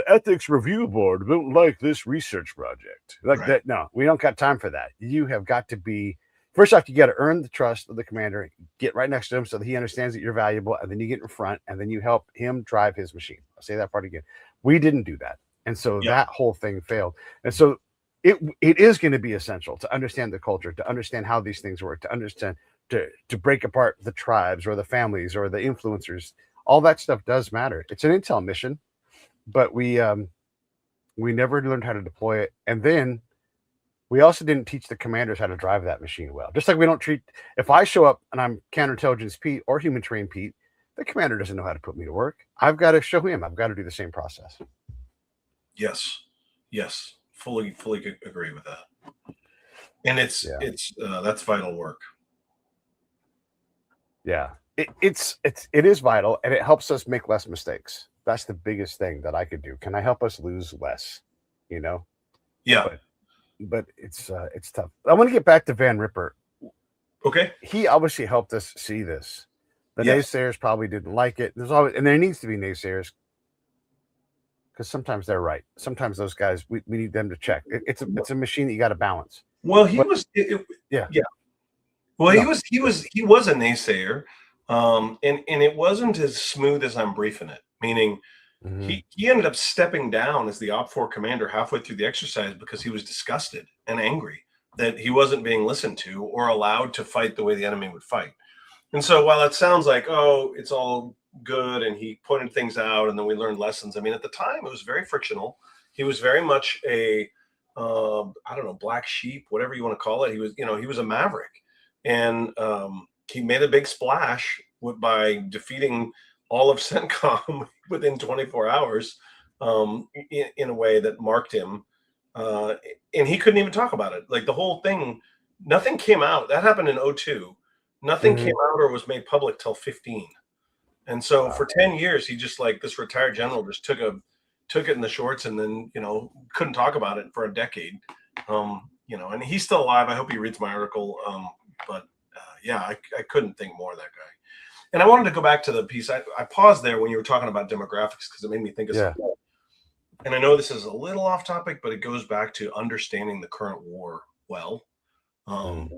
ethics review board don't like this research project. That. No, we don't got time for that. You have got to be, first off, you got to earn the trust of the commander, get right next to him so that he understands that you're valuable, and then you get in front, and then you help him drive his machine. I'll say that part again. We didn't do that. And so that whole thing failed. And so it is going to be essential to understand the culture, to understand how these things work, to understand, to break apart the tribes or the families or the influencers. All that stuff does matter. It's an intel mission, but we never learned how to deploy it. And then we also didn't teach the commanders how to drive that machine well. Just like we don't treat, if I show up and I'm counterintelligence Pete or human terrain Pete, the commander doesn't know how to put me to work. I've got to show him. I've got to do the same process. Yes. Fully agree with that. And it's that's vital work. Yeah. It is vital, and it helps us make less mistakes. That's the biggest thing that I could do. Can I help us lose less? Yeah. But it's tough. I want to get back to Van Ripper. Okay. He obviously helped us see this. The naysayers probably didn't like it. And there needs to be naysayers because sometimes they're right. Sometimes those guys, we need them to check. It's a machine that you got to balance. Well, Well, he was a naysayer, and it wasn't as smooth as I'm briefing it. Meaning, he ended up stepping down as the OPFOR commander halfway through the exercise because he was disgusted and angry that he wasn't being listened to or allowed to fight the way the enemy would fight. And so while it sounds like, oh, it's all good and he pointed things out and then we learned lessons, I mean, at the time it was very frictional. He was very much a I don't know, black sheep, whatever you want to call it. He was a maverick, and he made a big splash by defeating all of CENTCOM within 24 hours in a way that marked him. And he couldn't even talk about it. Like the whole thing, nothing came out. That happened in 2002. Nothing came out or was made public till 2015. And so for 10 years, he just, like this retired general, just took it in the shorts and then, couldn't talk about it for a decade. and he's still alive. I hope he reads my article. But yeah, I couldn't think more of that guy. And I wanted to go back to the piece. I paused there when you were talking about demographics because it made me think of something. And I know this is a little off topic, but it goes back to understanding the current war well. I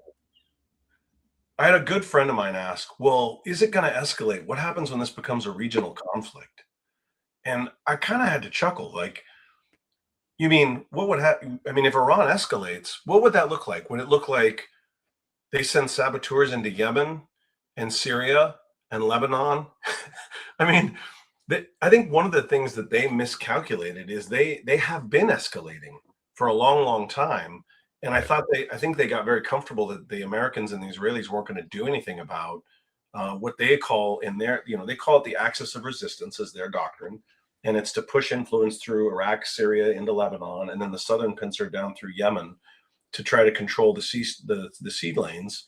had a good friend of mine ask, well, is it going to escalate? What happens when this becomes a regional conflict? And I kind of had to chuckle. Like, you mean what would happen? I mean, if Iran escalates, what would that look like? Would it look like they send saboteurs into Yemen and Syria and Lebanon? I mean, I think one of the things that they miscalculated is they have been escalating for a long, long time. And I think they got very comfortable that the Americans and the Israelis weren't going to do anything about what they call they call it the axis of resistance as their doctrine. And it's to push influence through Iraq, Syria into Lebanon, and then the southern pincer down through Yemen to try to control the sea lanes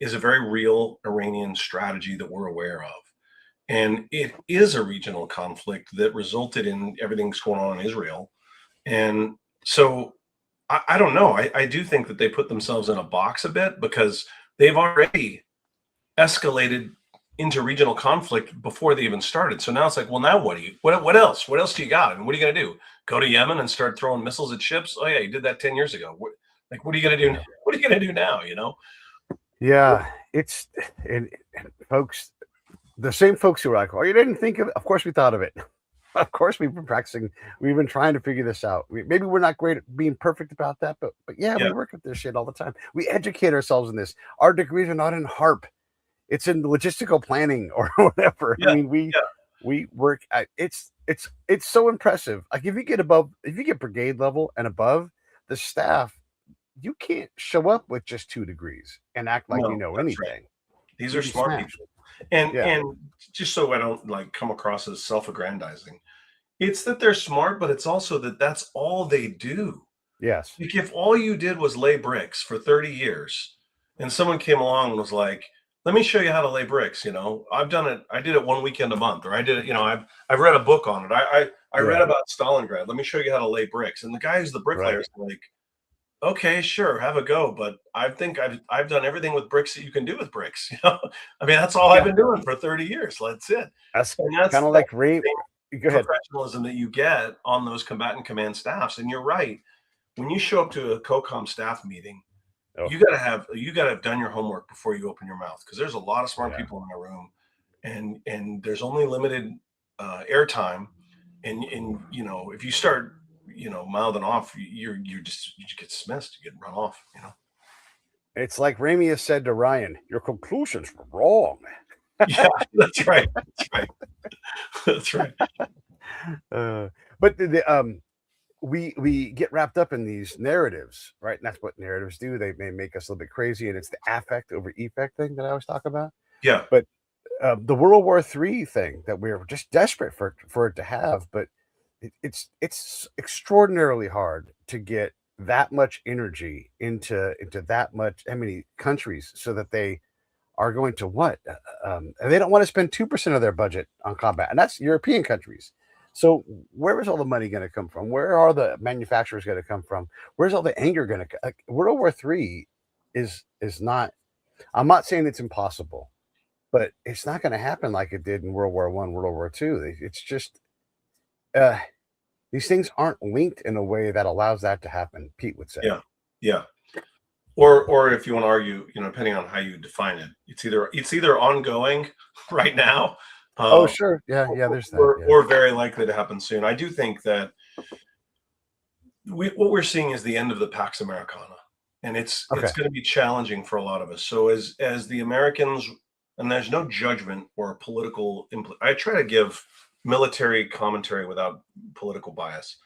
is a very real Iranian strategy that we're aware of. And it is a regional conflict that resulted in everything that's going on in Israel. And so I don't know. I do think that they put themselves in a box a bit because they've already escalated into regional conflict before they even started. So now it's like, well, now what else? What else do you got? I mean, what are you going to do? Go to Yemen and start throwing missiles at ships? Oh yeah, you did that 10 years ago. What are you going to do? What are you going to do now? Yeah, and folks, the same folks who are like, oh, you didn't think of it. Of course we thought of it. Of course we've been practicing. We've been trying to figure this out. Maybe we're not great at being perfect about that, but yeah, we work with this shit all the time. We educate ourselves in this. Our degrees are not in HARP. It's in logistical planning or whatever. Yeah. I mean, we work at, it's so impressive. Like if you get brigade level and above, the staff, you can't show up with just 2 degrees and act like you know anything. Right. These are smart people. And just so I don't come across as self-aggrandizing, it's that they're smart, but it's also that that's all they do. Yes. Like if all you did was lay bricks for 30 years and someone came along and was like, let me show you how to lay bricks. I've done it. I did it 1 weekend a month, or I did it. I've read a book on it. I read about Stalingrad. Let me show you how to lay bricks. And the guy who's the bricklayer is like, okay, sure, have a go. But I think I've done everything with bricks that you can do with bricks. I mean, that's all I've been doing for 30 years. That's it. That's kind of like professionalism that you get on those combatant command staffs. And you're right. When you show up to a COCOM staff meeting, you gotta have done your homework before you open your mouth, because there's a lot of smart people in the room, and there's only limited airtime, and if you start mouthing off, you just get dismissed, you get run off. It's like Ramey has said to Ryan, your conclusions were wrong. Yeah, that's right. That's right. But we get wrapped up in these narratives, right? And that's what narratives do. They may make us a little bit crazy, and it's the affect over effect thing that I always talk about. Yeah. But the World War III thing that we're just desperate for it to have, but it's extraordinarily hard to get that much energy into that many countries, so that they are going to and they don't want to spend 2% of their budget on combat, and that's European countries. So where is all the money going to come from? Where are the manufacturers going to come from? Where's all the anger going to come? World War III is not. I'm not saying it's impossible, but it's not going to happen like it did in World War I, World War II. It's just these things aren't linked in a way that allows that to happen. Pete would say. Yeah. Or if you want to argue, depending on how you define it, it's either ongoing right now. Oh, sure. Yeah. There's that. Or very likely to happen soon. I do think that what we're seeing is the end of the Pax Americana, and it's going to be challenging for a lot of us. So as the Americans, and there's no judgment or political I try to give military commentary without political bias.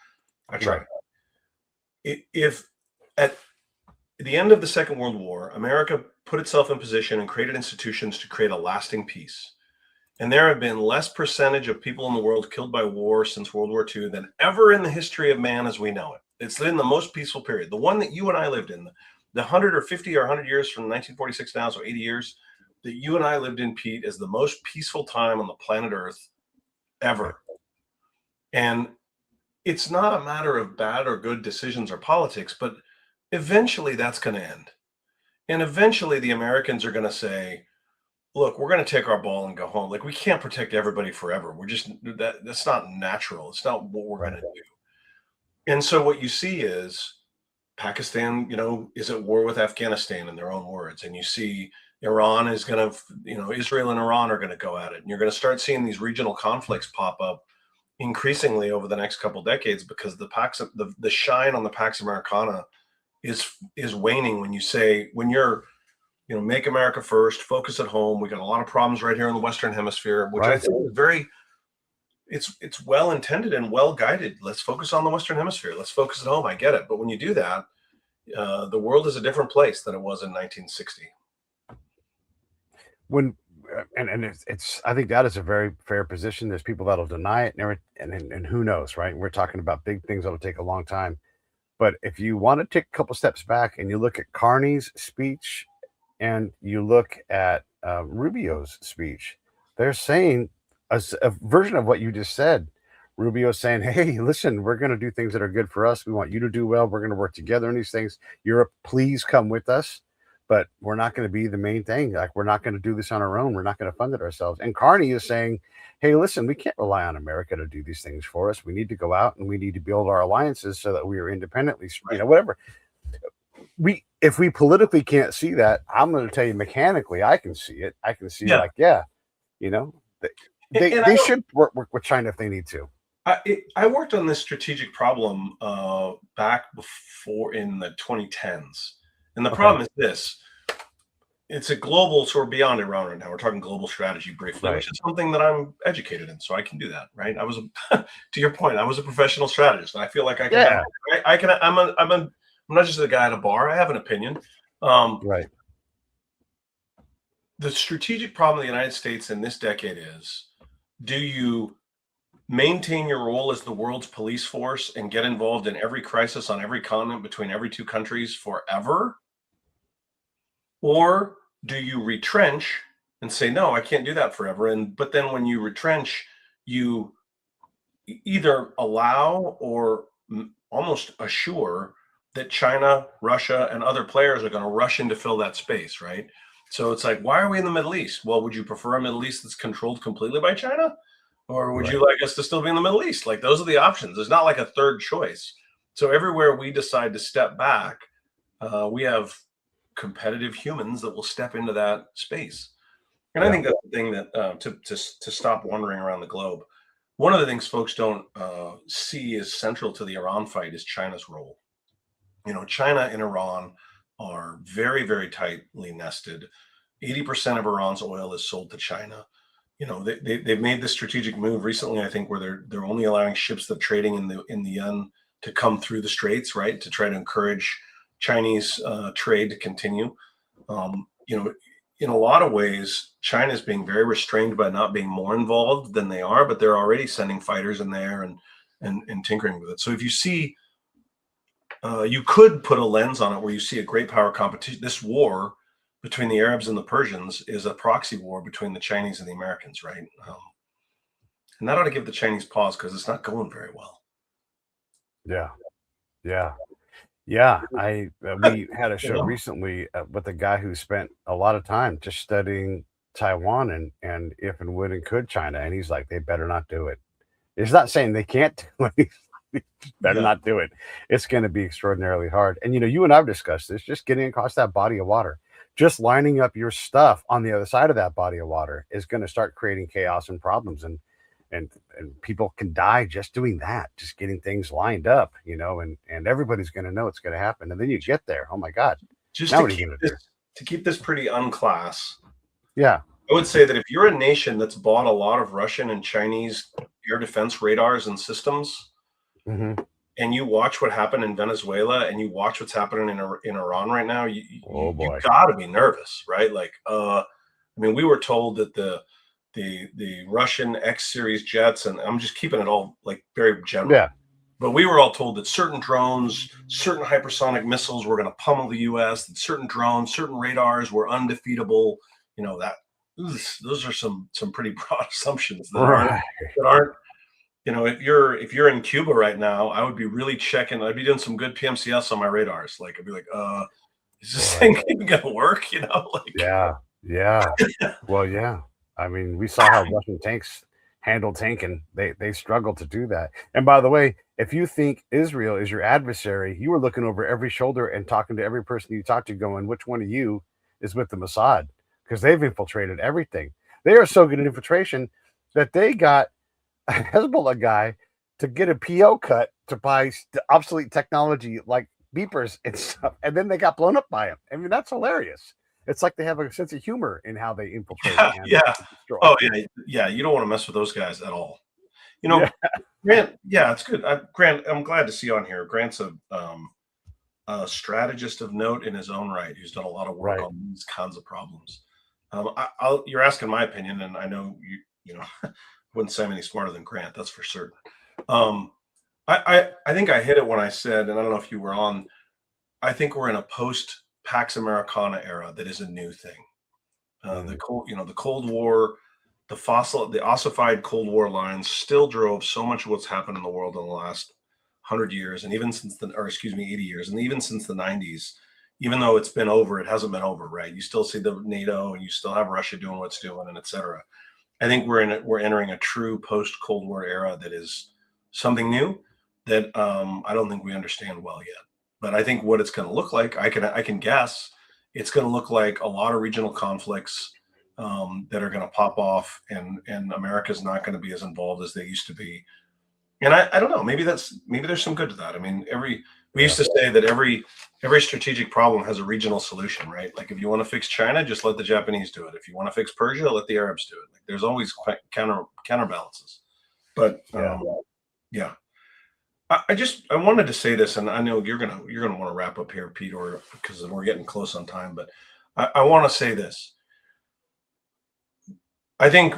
I try. If at the end of the Second World War, America put itself in position and created institutions to create a lasting peace, and there have been less percentage of people in the world killed by war since World War II than ever in the history of man as we know it. It's in the most peaceful period, the one that you and I lived in, the 100 or 50 or 100 years from 1946 now, so 80 years, that you and I lived in, Pete, is the most peaceful time on the planet Earth ever. And it's not a matter of bad or good decisions or politics, but eventually that's going to end. And eventually the Americans are going to say, look, we're going to take our ball and go home. Like, we can't protect everybody forever. We're just, that's not natural. It's not what we're Right. going to do. And so what you see is Pakistan, is at war with Afghanistan in their own words. And you see Iran is going to, Israel and Iran are going to go at it. And you're going to start seeing these regional conflicts pop up increasingly over the next couple decades, because the shine on the Pax Americana is waning when you're make America first, focus at home. We got a lot of problems right here in the Western Hemisphere, which I Right. think is it's well intended and well guided. Let's focus on the Western Hemisphere. Let's focus at home. I get it, but when you do that, the world is a different place than it was in 1960. When and it's I think that is a very fair position. There's people that'll deny it, and who knows, right? We're talking about big things that'll take a long time. But if you want to take a couple steps back and you look at Carney's speech and you look at Rubio's speech, they're saying a version of what you just said. Rubio's saying, hey, listen, we're going to do things that are good for us. We want you to do well. We're going to work together in these things. Europe, please come with us. But we're not going to be the main thing. Like, we're not going to do this on our own. We're not going to fund it ourselves. And Carney is saying, hey, listen, we can't rely on America to do these things for us. We need to go out and we need to build our alliances so that we are independently, whatever. If we politically can't see that, I'm going to tell you mechanically, I can see it. I can see they should work with China if they need to. I worked on this strategic problem back before in the 2010s. And the problem is this. It's a global, so we're beyond Iran right now. We're talking global strategy briefly, which is something that I'm educated in, so I can do that, right? I was, to your point, I was a professional strategist, and I feel like I can. Yeah. I'm not just a guy at a bar. I have an opinion. Right. The strategic problem of the United States in this decade is: do you maintain your role as the world's police force and get involved in every crisis on every continent between every two countries forever? Or do you retrench and say, no, I can't do that forever? But then when you retrench, you either allow or almost assure that China, Russia, and other players are going to rush in to fill that space, right? So it's like, why are we in the Middle East? Well, would you prefer a Middle East that's controlled completely by China? Or would you like us to still be in the Middle East? Like, those are the options. There's not like a third choice. So everywhere we decide to step back, we have competitive humans that will step into that space. And I think that's the thing that to stop wandering around the globe. One of the things folks don't see as central to the Iran fight is China's role. China and Iran are very, very tightly nested. 80% of Iran's oil is sold to China. They've made this strategic move recently, I think, where they're only allowing ships that are trading in the yen to come through the straits, right, to try to encourage Chinese trade to continue. In a lot of ways, China is being very restrained by not being more involved than they are, but they're already sending fighters in there and tinkering with it. So if you see, you could put a lens on it where you see a great power competition. This war between the Arabs and the Persians is a proxy war between the Chinese and the Americans, right? And that ought to give the Chinese pause, because it's not going very well. Yeah. We had a show recently with a guy who spent a lot of time just studying Taiwan and if and when and could China, and he's like, they better not do it. He's not saying they can't do it. Better not do it. It's going to be extraordinarily hard. And you and I've discussed this, just getting across that body of water, just lining up your stuff on the other side of that body of water is going to start creating chaos and problems, and people can die just doing that, just getting things lined up, and everybody's going to know it's going to happen. And then you get there. Oh my God. Just now to keep this pretty unclass. Yeah. I would say that if you're a nation that's bought a lot of Russian and Chinese air defense radars and systems, and you watch what happened in Venezuela and you watch what's happening in Iran right now, you got to be nervous, right? Like, we were told that the Russian X series jets, and I'm just keeping it all like very general, but we were all told that certain drones, certain hypersonic missiles were going to pummel the U.S., that certain drones, certain radars were undefeatable. Those are some pretty broad assumptions that aren't You know, if you're in Cuba right now, I would be really checking. I'd be doing some good PMCS on my radars. Like I'd be like, is this Boy. thing even gonna work? You know, like Yeah. Well, yeah. I mean, we saw how Russian tanks handle tanking. They struggled to do that. And by the way, if you think Israel is your adversary, you were looking over every shoulder and talking to every person you talk to, going, which one of you is with the Mossad? Because they've infiltrated everything. They are so good at infiltration that they got a Hezbollah guy to get a PO cut to buy obsolete technology like beepers and stuff, and then they got blown up by him. I mean, that's hilarious. It's like they have a sense of humor in how they infiltrate and yeah. destroy. Oh yeah. You don't want to mess with those guys at all. You know, Grant. Yeah, it's good. Grant, I'm glad to see you on here. Grant's a strategist of note in his own right, who's done a lot of work on these kinds of problems. You're asking my opinion, and I know you know, wouldn't say I'm any smarter than Grant, that's for certain. I think I hit it when I said, and I don't know if you were on, I think we're in a post Pax Americana era that is a new thing. The Cold War, the ossified Cold War lines still drove so much of what's happened in the world in the last 100 years, and even since 80 years, and even since the 90s. Even though it's been over, it hasn't been over, right? You still see the NATO, and you still have Russia doing what's doing, and et cetera. I think we're entering a true post Cold War era that is something new that I don't think we understand well yet. But I think what it's going to look like, I can guess, it's going to look like a lot of regional conflicts that are going to pop off, and America's not going to be as involved as they used to be. And I don't know, maybe there's some good to that. I mean, we used to say that every strategic problem has a regional solution, right? Like if you want to fix China, just let the Japanese do it. If you want to fix Persia, let the Arabs do it. Like there's always counterbalances. But yeah. I wanted to say this, and I know you're gonna want to wrap up here, Pete, or because we're getting close on time. But I want to say this. I think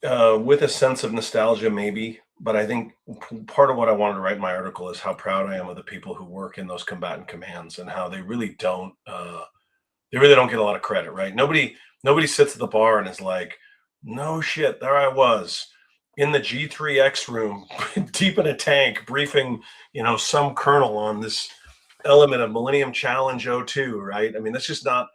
with a sense of nostalgia, maybe, but I think part of what I wanted to write in my article is how proud I am of the people who work in those combatant commands and how they really don't get a lot of credit, right? Nobody sits at the bar and is like, no shit, there I was in the G3X room, deep in a tank, briefing, some colonel on this element of Millennium Challenge 02, right? I mean, that's just not.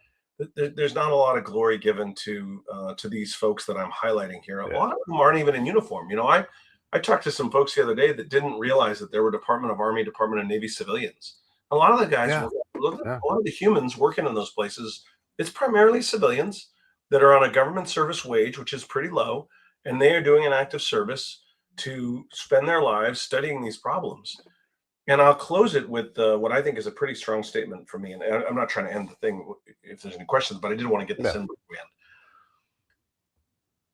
There's not a lot of glory given to these folks that I'm highlighting here. A lot of them aren't even in uniform. I talked to some folks the other day that didn't realize that there were Department of Army, Department of Navy civilians. A lot of the guys, a lot of the humans working in those places, it's primarily civilians that are on a government service wage, which is pretty low, and they are doing an active service to spend their lives studying these problems. And I'll close it with what I think is a pretty strong statement for me. And I'm not trying to end the thing if there's any questions, but I did want to get this in before we end.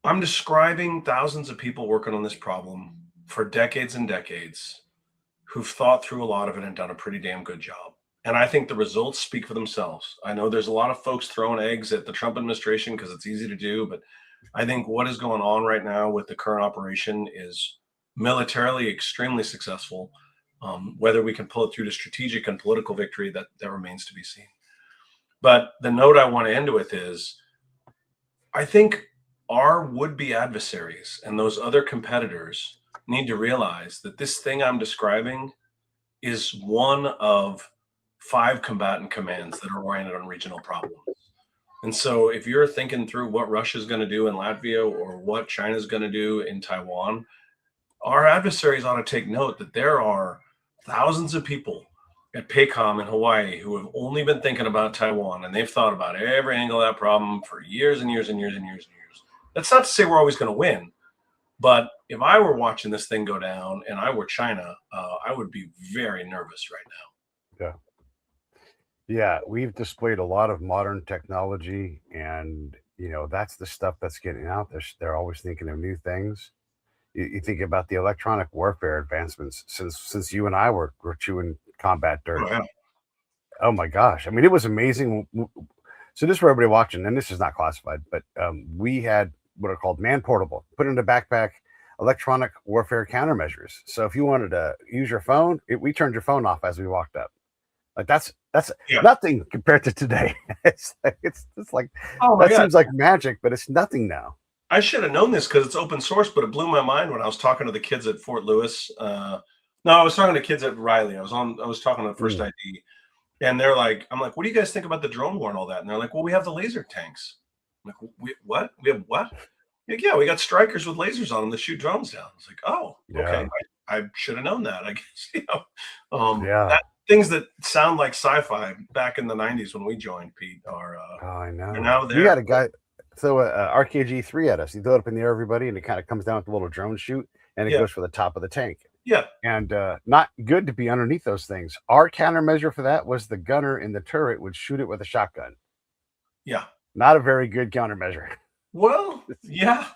I'm describing thousands of people working on this problem for decades and decades who've thought through a lot of it and done a pretty damn good job. And I think the results speak for themselves. I know there's a lot of folks throwing eggs at the Trump administration because it's easy to do, but I think what is going on right now with the current operation is militarily extremely successful. Whether we can pull it through to strategic and political victory, that remains to be seen. But the note I want to end with is, I think our would-be adversaries and those other competitors need to realize that this thing I'm describing is one of 5 combatant commands that are oriented on regional problems. And so if you're thinking through what Russia's going to do in Latvia or what China's going to do in Taiwan, our adversaries ought to take note that there are thousands of people at PACOM in Hawaii who have only been thinking about Taiwan, and they've thought about every angle of that problem for years and years and years and years and years. That's not to say we're always going to win, but if I were watching this thing go down and I were China, I would be very nervous right now. Yeah, we've displayed a lot of modern technology, and that's the stuff that's getting out there. They're always thinking of new things. You think about the electronic warfare advancements since you and I were chewing combat dirt. Oh, yeah. Oh my gosh. I mean, it was amazing. So this for everybody watching, and this is not classified, but we had what are called man portable, put in a backpack, electronic warfare countermeasures. So if you wanted to use your phone, we turned your phone off as we walked up. Like that's nothing compared to today. It's like, oh my that God. seems like magic, but it's nothing now. I should have known this because it's open source, but it blew my mind when I was talking to the kids at Fort Lewis. No, I was talking to kids at Riley. I was talking to First ID, and they're like, I'm like, what do you guys think about the drone war and all that? And they're like, well, we have the laser tanks. I'm like, what? We have what? Like, yeah, we got strikers with lasers on them that shoot drones down. It's like, oh, okay. I should have known that, I guess. Things that sound like sci-fi back in the 90s when we joined, Pete, are I know. Now there. You got a guy throw a RKG3 at us. You throw it up in the air, everybody, and it kind of comes down with a little drone shoot, and it goes for the top of the tank. Yeah. And not good to be underneath those things. Our countermeasure for that was the gunner in the turret would shoot it with a shotgun. Yeah. Not a very good countermeasure. Well, yeah.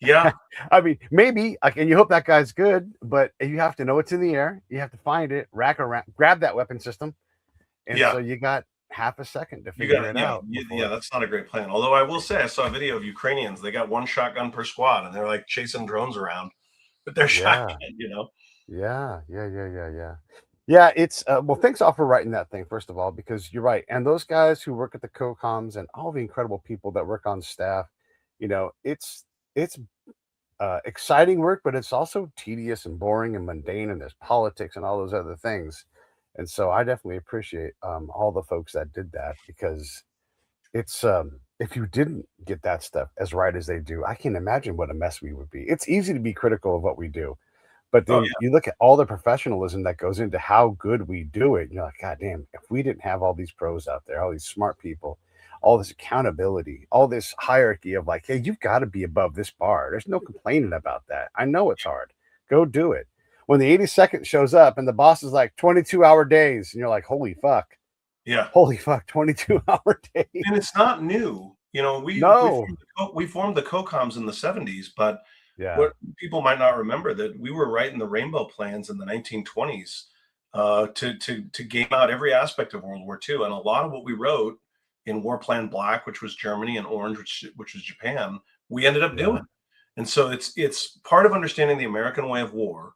Yeah. I mean, maybe, and you hope that guy's good, but you have to know it's in the air. You have to find it, rack around, grab that weapon system. And so you got half a second to figure it out. Yeah, that's not a great plan. Although I will say, I saw a video of Ukrainians. They got one shotgun per squad, and they're like chasing drones around with their shotgun, you know? Yeah. Yeah, it's, well, thanks all for writing that thing, first of all, because you're right. And those guys who work at the COCOMs and all the incredible people that work on staff, you know, it's exciting work, but it's also tedious and boring and mundane, and there's politics and all those other things. And so I definitely appreciate all the folks that did that, because it's if you didn't get that stuff as right as they do, I can imagine what a mess we would be. It's easy to be critical of what we do, but then you look at all the professionalism that goes into how good we do it, and you're like, God damn, if we didn't have all these pros out there, all these smart people, all this accountability, all this hierarchy of like, hey, you've got to be above this bar. There's no complaining about that. I know it's hard. Go do it. When the 82nd shows up and the boss is like 22-hour days, and you're like, holy fuck. Yeah. Holy fuck, 22-hour days. And it's not new. You know, we formed the COCOMs in the 70s, but what people might not remember, that we were writing the rainbow plans in the 1920s to game out every aspect of World War II. And a lot of what we wrote in War Plan Black, which was Germany, and Orange, which was Japan, we ended up doing. And so it's part of understanding the American way of war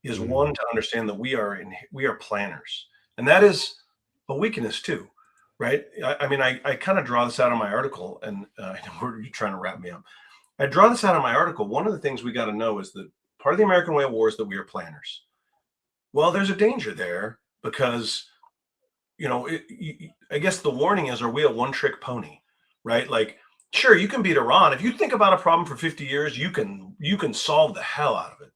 is one, to understand that we are planners, and that is a weakness too, right? I mean, I kind of draw this out of my article, and I know you're trying to wrap me up. I draw this out of my article. One of the things we got to know is that part of the American way of war is that we are planners. Well, there's a danger there, because, you know, I guess the warning is, are we a one-trick pony, right? Like, sure, you can beat Iran. If you think about a problem for 50 years, you can solve the hell out of it.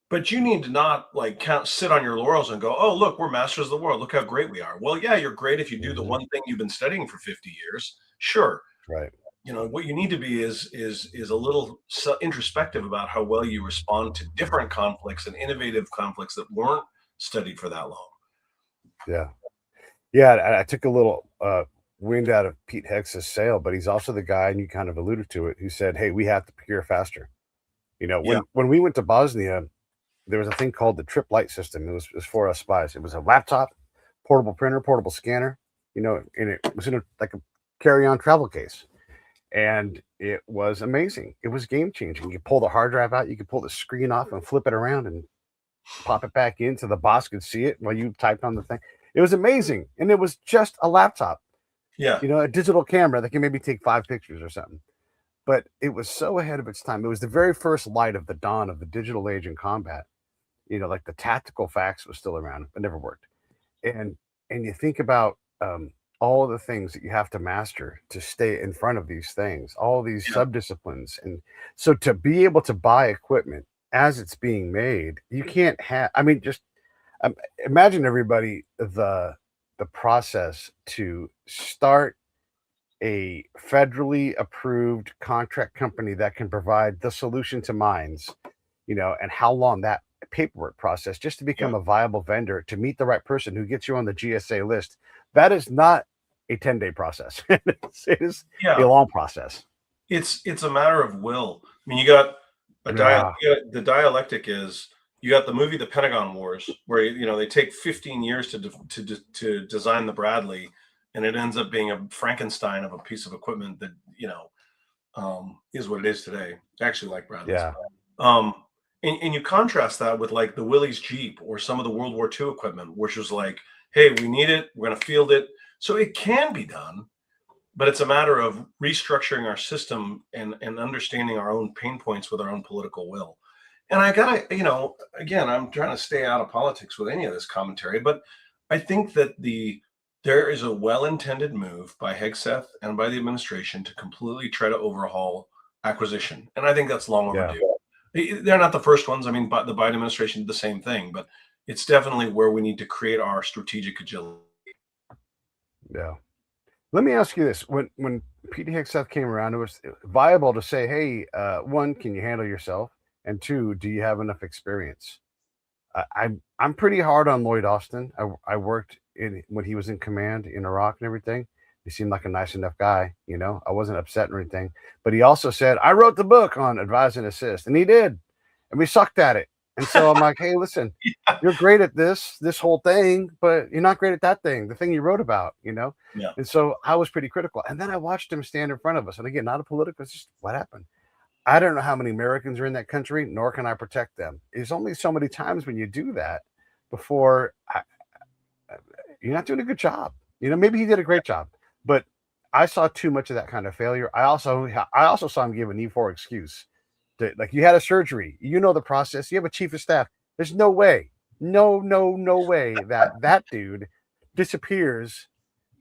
But you need to not like sit on your laurels and go, oh, look, we're masters of the world. Look how great we are. Well, yeah, you're great if you do the one thing you've been studying for 50 years. Sure. Right. You know, what you need to be is a little introspective about how well you respond to different conflicts and innovative conflicts that weren't studied for that long. Yeah. Yeah. I took a little wind out of Pete Hex's sail, but he's also the guy, and you kind of alluded to it, who said, hey, we have to procure faster. You know, when we went to Bosnia, there was a thing called the Trip Light system. It was for us spies. It was a laptop, portable printer, portable scanner, you know, and it was in like a carry-on travel case. And it was amazing. It was game-changing. You pull the hard drive out, you could pull the screen off and flip it around and pop it back in so the boss could see it while you typed on the thing. It was amazing. And it was just a laptop. Yeah. You know, a digital camera that can maybe take 5 pictures or something. But it was so ahead of its time. It was the very first light of the dawn of the digital age in combat. You know, like the tactical fax was still around, but never worked. And you think about all of the things that you have to master to stay in front of these things, all these subdisciplines. And so to be able to buy equipment as it's being made, you can't have, I mean, just imagine everybody, the process to start a federally approved contract company that can provide the solution to mines, you know, and how long that paperwork process just to become a viable vendor, to meet the right person who gets you on the GSA list. That is not a 10-day process. It is a long process. It's a matter of will. I mean, you got the dialectic is, you got the movie The Pentagon Wars, where, you know, they take 15 years to design the Bradley, and it ends up being a Frankenstein of a piece of equipment that, you know, is what it is today. I actually like Bradley's. Yeah. And you contrast that with like the Willys Jeep or some of the World War II equipment, which was like, hey, we need it, we're going to field it. So it can be done, but it's a matter of restructuring our system and understanding our own pain points with our own political will. And I gotta, again, I'm trying to stay out of politics with any of this commentary, but I think that there is a well-intended move by Hegseth and by the administration to completely try to overhaul acquisition, and I think that's long overdue. They're not the first ones. I mean, but the Biden administration did the same thing, but it's definitely where we need to create our strategic agility. Yeah. Let me ask you this: when Pete Hegseth came around, it was viable to say, "Hey, one, can you handle yourself? And two, do you have enough experience?" I'm pretty hard on Lloyd Austin. I worked when he was in command in Iraq and everything. He seemed like a nice enough guy, I wasn't upset or anything. But he also said, "I wrote the book on advise and assist," and he did, and we sucked at it. And so I'm like, "Hey, listen, you're great at this whole thing, but you're not great at that thing, the thing you wrote about, Yeah. And so I was pretty critical. And then I watched him stand in front of us. And again, not a political, it's just what happened. I don't know how many Americans are in that country, nor can I protect them. There's only so many times when you do that before you're not doing a good job. Maybe he did a great job, but I saw too much of that kind of failure. I also saw him give an E4 excuse. Like, you had a surgery, the process, you have a chief of staff. There's no way, no way that dude disappears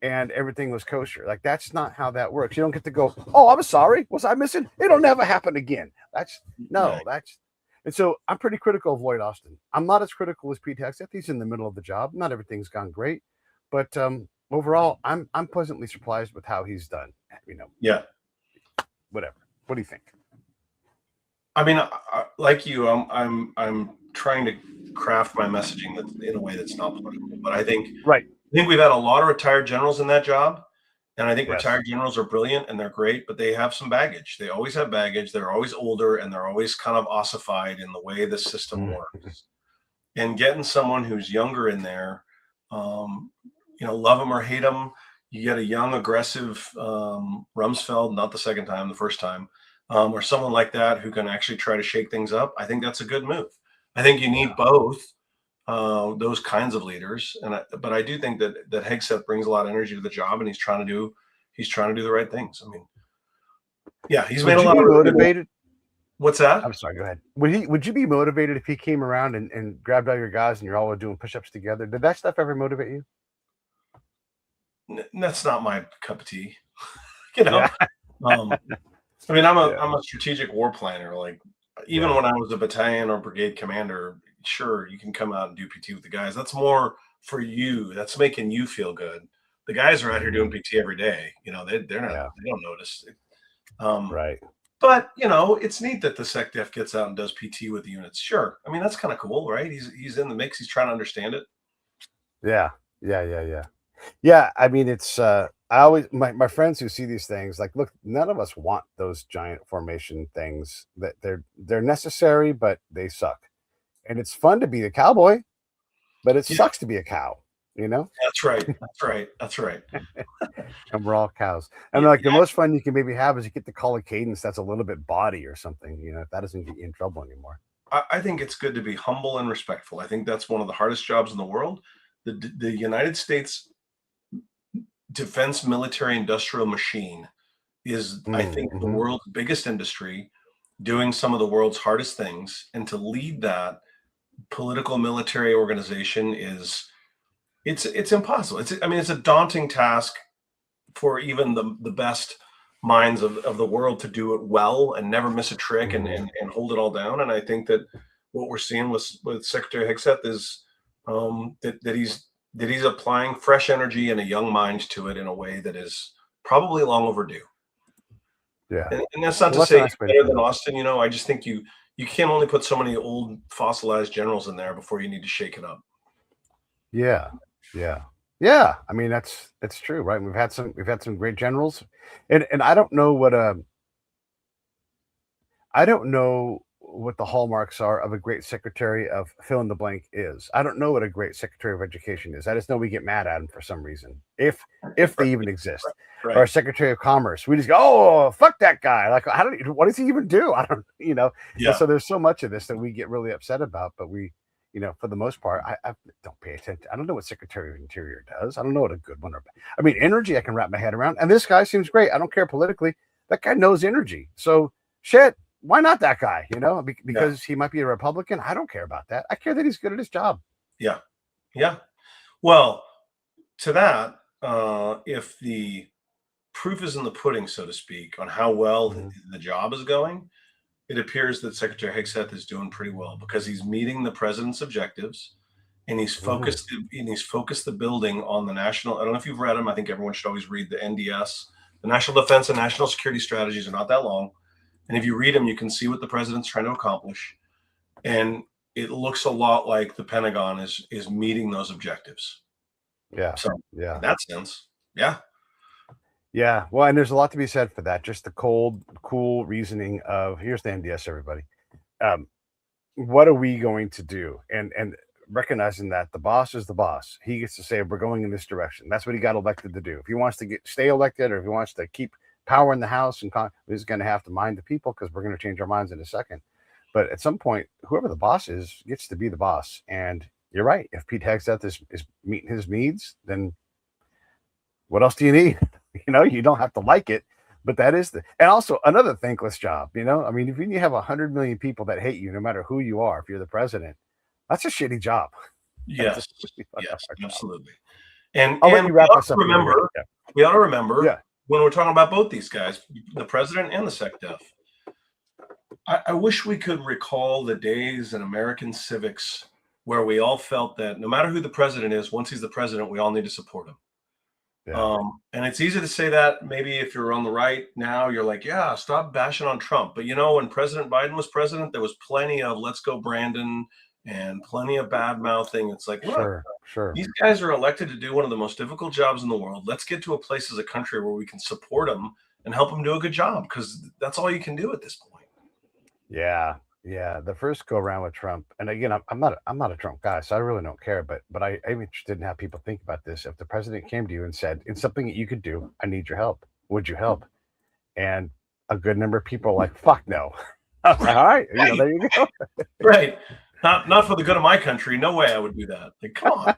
and everything was kosher. Like, that's not how that works. You don't get to go, "Oh, I'm sorry, was I missing? It'll never happen again." And so I'm pretty critical of Lloyd Austin. I'm not as critical as Pete Hegseth. He's in the middle of the job. Not everything's gone great, but overall, I'm pleasantly surprised with how he's done. Yeah. Whatever. What do you think? I mean, like you, I'm trying to craft my messaging in a way that's not political. But I think we've had a lot of retired generals in that job, and I think retired generals are brilliant and they're great, but they have some baggage. They always have baggage. They're always older, and they're always kind of ossified in the way the system works. And getting someone who's younger in there, love him or hate him, you get a young, aggressive Rumsfeld, not the second time, the first time. Or someone like that who can actually try to shake things up. I think that's a good move. I think you need both those kinds of leaders, but I do think that Hegseth brings a lot of energy to the job, and he's trying to do the right things. I mean, he's made a lot of motivated. What's that? I'm sorry. Go ahead. Would you be motivated if he came around and grabbed all your guys and you're all doing push-ups together? Did that stuff ever motivate you? That's not my cup of tea. I mean, I'm a strategic war planner. Like, even when I was a battalion or brigade commander, sure, you can come out and do PT with the guys. That's more for you. That's making you feel good. The guys are out here doing PT every day. They're not. They don't notice. Right. But it's neat that the SecDef gets out and does PT with the units. Sure. I mean, that's kind of cool, right? He's in the mix. He's trying to understand it. Yeah. Yeah. I mean, it's I always my friends who see these things, like, look, none of us want those giant formation things. That they're necessary, but they suck. And it's fun to be a cowboy, but it sucks to be a cow. That's right. And we're all cows. And the most fun you can maybe have is you get to call a cadence that's a little bit body or something. If that doesn't get you in trouble anymore. I think it's good to be humble and respectful. I think that's one of the hardest jobs in the world. The United States defense military industrial machine is, I think, the world's biggest industry, doing some of the world's hardest things. And to lead that political military organization it's impossible. It's a daunting task for even the best minds of the world to do it well and never miss a trick and hold it all down. And I think that what we're seeing with Secretary Hegseth is that he's applying fresh energy and a young mind to it in a way that is probably long overdue. Yeah. And that's not to say he's better than Austin. I just think you can't only put so many old fossilized generals in there before you need to shake it up. Yeah. I mean, that's true, right? We've had some great generals, and I don't know what the hallmarks are of a great secretary of fill in the blank is. I don't know what a great secretary of education is. I just know we get mad at him for some reason, if they even exist. Right. Or a secretary of commerce, we just go, "Oh, fuck that guy!" Like, what does he even do? I don't, Yeah. So there's so much of this that we get really upset about, but we for the most part, I don't pay attention. I don't know what Secretary of Interior does. I don't know what a good one or bad. I mean, energy I can wrap my head around. And this guy seems great. I don't care politically. That guy knows energy. So shit, why not that guy? Because he might be a Republican. I don't care about that. I care that he's good at his job. Yeah. Yeah. Well, to that, if the proof is in the pudding, so to speak, on how well the job is going, it appears that Secretary Hegseth is doing pretty well because he's meeting the president's objectives, and he's focused the building on the national. I don't know if you've read them. I think everyone should always read the NDS. The National Defense and National Security Strategies are not that long, and if you read them, you can see what the president's trying to accomplish, and it looks a lot like the Pentagon is meeting those objectives. Yeah. So yeah, in that sense, yeah. Yeah, well, and there's a lot to be said for that. Just the cold, cool reasoning of here's the NDS, everybody. What are we going to do? And recognizing that the boss is the boss. He gets to say we're going in this direction. That's what he got elected to do. If he wants to stay elected, or if he wants to keep power in the House, and he's going to have to mind the people, because we're going to change our minds in a second. But at some point, whoever the boss is gets to be the boss. And you're right. If Pete Hegseth is meeting his needs, then what else do you need? You don't have to like it, but that is and also another thankless job. I mean, if you have 100 million people that hate you, no matter who you are, if you're the president, that's a shitty job. Yes, absolutely. And I'll let you wrap us up. We ought to remember when we're talking about both these guys, the president and the SecDef. I wish we could recall the days in American civics where we all felt that no matter who the president is, once he's the president, we all need to support him. Yeah. And it's easy to say that maybe if you're on the right now, you're like, yeah, stop bashing on Trump. But when President Biden was president, there was plenty of let's go Brandon and plenty of bad mouthing. It's like, look, sure. These guys are elected to do one of the most difficult jobs in the world. Let's get to a place as a country where we can support them and help them do a good job, because that's all you can do at this point. Yeah. The first go around with Trump, and again, I'm not a Trump guy, so I really don't care. But I'm interested in how people think about this. If the president came to you and said, "In something that you could do, I need your help. Would you help?" And a good number of people are like, "Fuck no." I was like, all right, there you go. Right. Not for the good of my country. No way I would do that. Like, come on.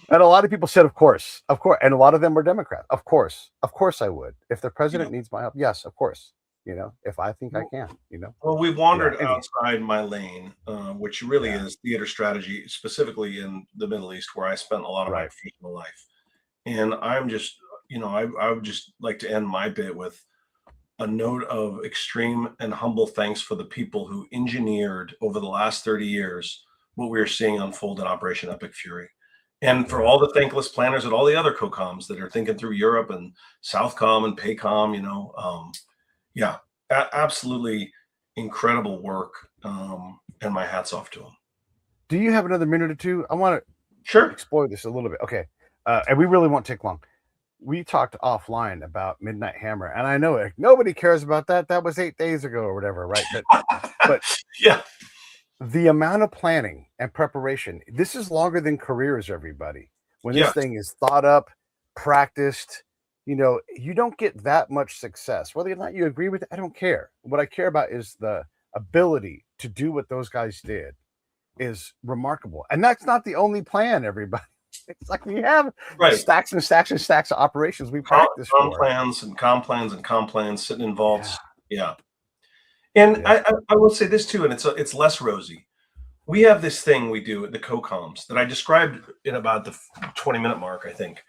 And a lot of people said, of course, and a lot of them were Democrat. Of course I would. If the president needs my help, yes, of course. If I think I can, Well, we've wandered outside my lane, which really is theater strategy, specifically in the Middle East, where I spent a lot of my professional life. And I'm just, I would just like to end my bit with a note of extreme and humble thanks for the people who engineered over the last 30 years what we are seeing unfold in Operation Epic Fury. And for all the thankless planners at all the other COCOMs that are thinking through Europe and Southcom and PACOM, absolutely incredible work, and my hat's off to them. Do you have another minute or two? I want to explore this a little bit. Okay, and we really won't take long. We talked offline about Midnight Hammer, and I know nobody cares about that. That was 8 days ago or whatever, right? But yeah, the amount of planning and preparation, this is longer than careers, everybody. When this thing is thought up, practiced, you don't get that much success. Whether or not you agree with it, I don't care. What I care about is the ability to do what those guys did is remarkable. And that's not the only plan, everybody. It's like we have stacks and stacks and stacks of operations we practice for. Plans and comp plans sitting in vaults. Yeah. And I will say this too, and it's less rosy. We have this thing we do at the COCOMs that I described in about the 20-minute mark, I think.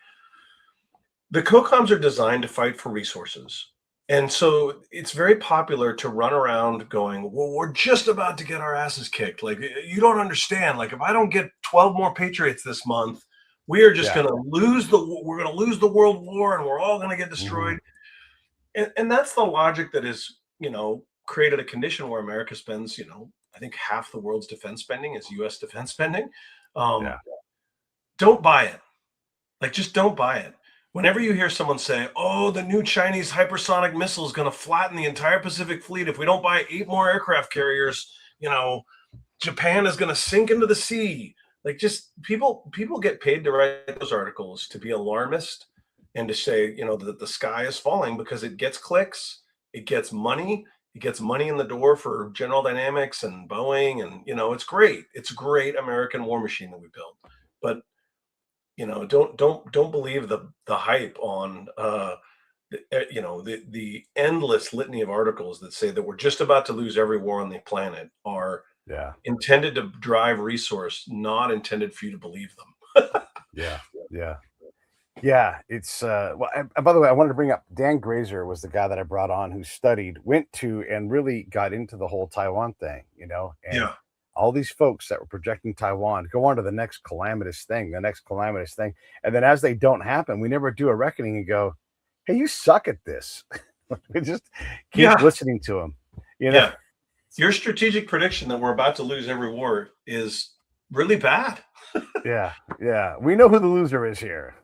The COCOMs are designed to fight for resources. And so it's very popular to run around going, well, we're just about to get our asses kicked. Like, you don't understand. Like, if I don't get 12 more Patriots this month, we are just going to lose we're going to lose the world war, and we're all going to get destroyed. And that's the logic that is, created a condition where America spends, I think half the world's defense spending is U.S. defense spending. Don't buy it. Like, just don't buy it. Whenever you hear someone say, oh, the new Chinese hypersonic missile is going to flatten the entire Pacific fleet. If we don't buy 8 more aircraft carriers, Japan is going to sink into the sea. Like, just people get paid to write those articles to be alarmist and to say, that the sky is falling, because it gets clicks, it gets money, It gets money in the door for General Dynamics and Boeing, and it's great. It's a great American war machine that we built. But don't believe the hype on the endless litany of articles that say that we're just about to lose every war on the planet are intended to drive resource, not intended for you to believe them. Yeah, it's well. And by the way, I wanted to bring up Dan Grazer was the guy that I brought on who went to, and really got into the whole Taiwan thing. And all these folks that were projecting Taiwan go on to the next calamitous thing, and then as they don't happen, we never do a reckoning and go, "Hey, you suck at this." We just keep listening to them. Your strategic prediction that we're about to lose every war is really bad. Yeah. We know who the loser is here.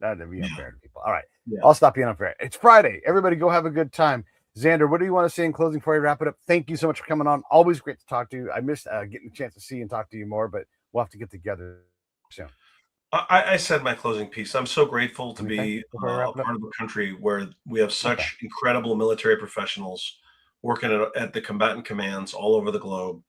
Not to be unfair to people. All right. I'll stop being unfair. It's Friday. Everybody go have a good time. Xander, what do you want to say in closing before we wrap it up? Thank you so much for coming on. Always great to talk to you. I missed getting a chance to see and talk to you more, but we'll have to get together soon. I said my closing piece. I'm so grateful to be a part of a country where we have such incredible military professionals working at the combatant commands all over the globe.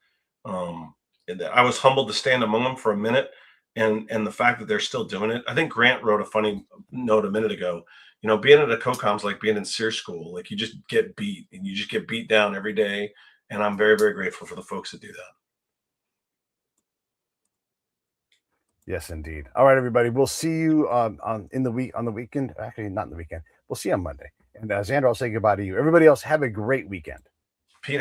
I was humbled to stand among them for a minute, and the fact that they're still doing it. I think Grant wrote a funny note a minute ago. Being at a COCOM is like being in SEER school. Like, you just get beat, and you just get beat down every day. And I'm very, very grateful for the folks that do that. Yes, indeed. All right, everybody. We'll see you on the weekend. Actually, not in the weekend. We'll see you on Monday. And Xander, I'll say goodbye to you. Everybody else, have a great weekend. Pete,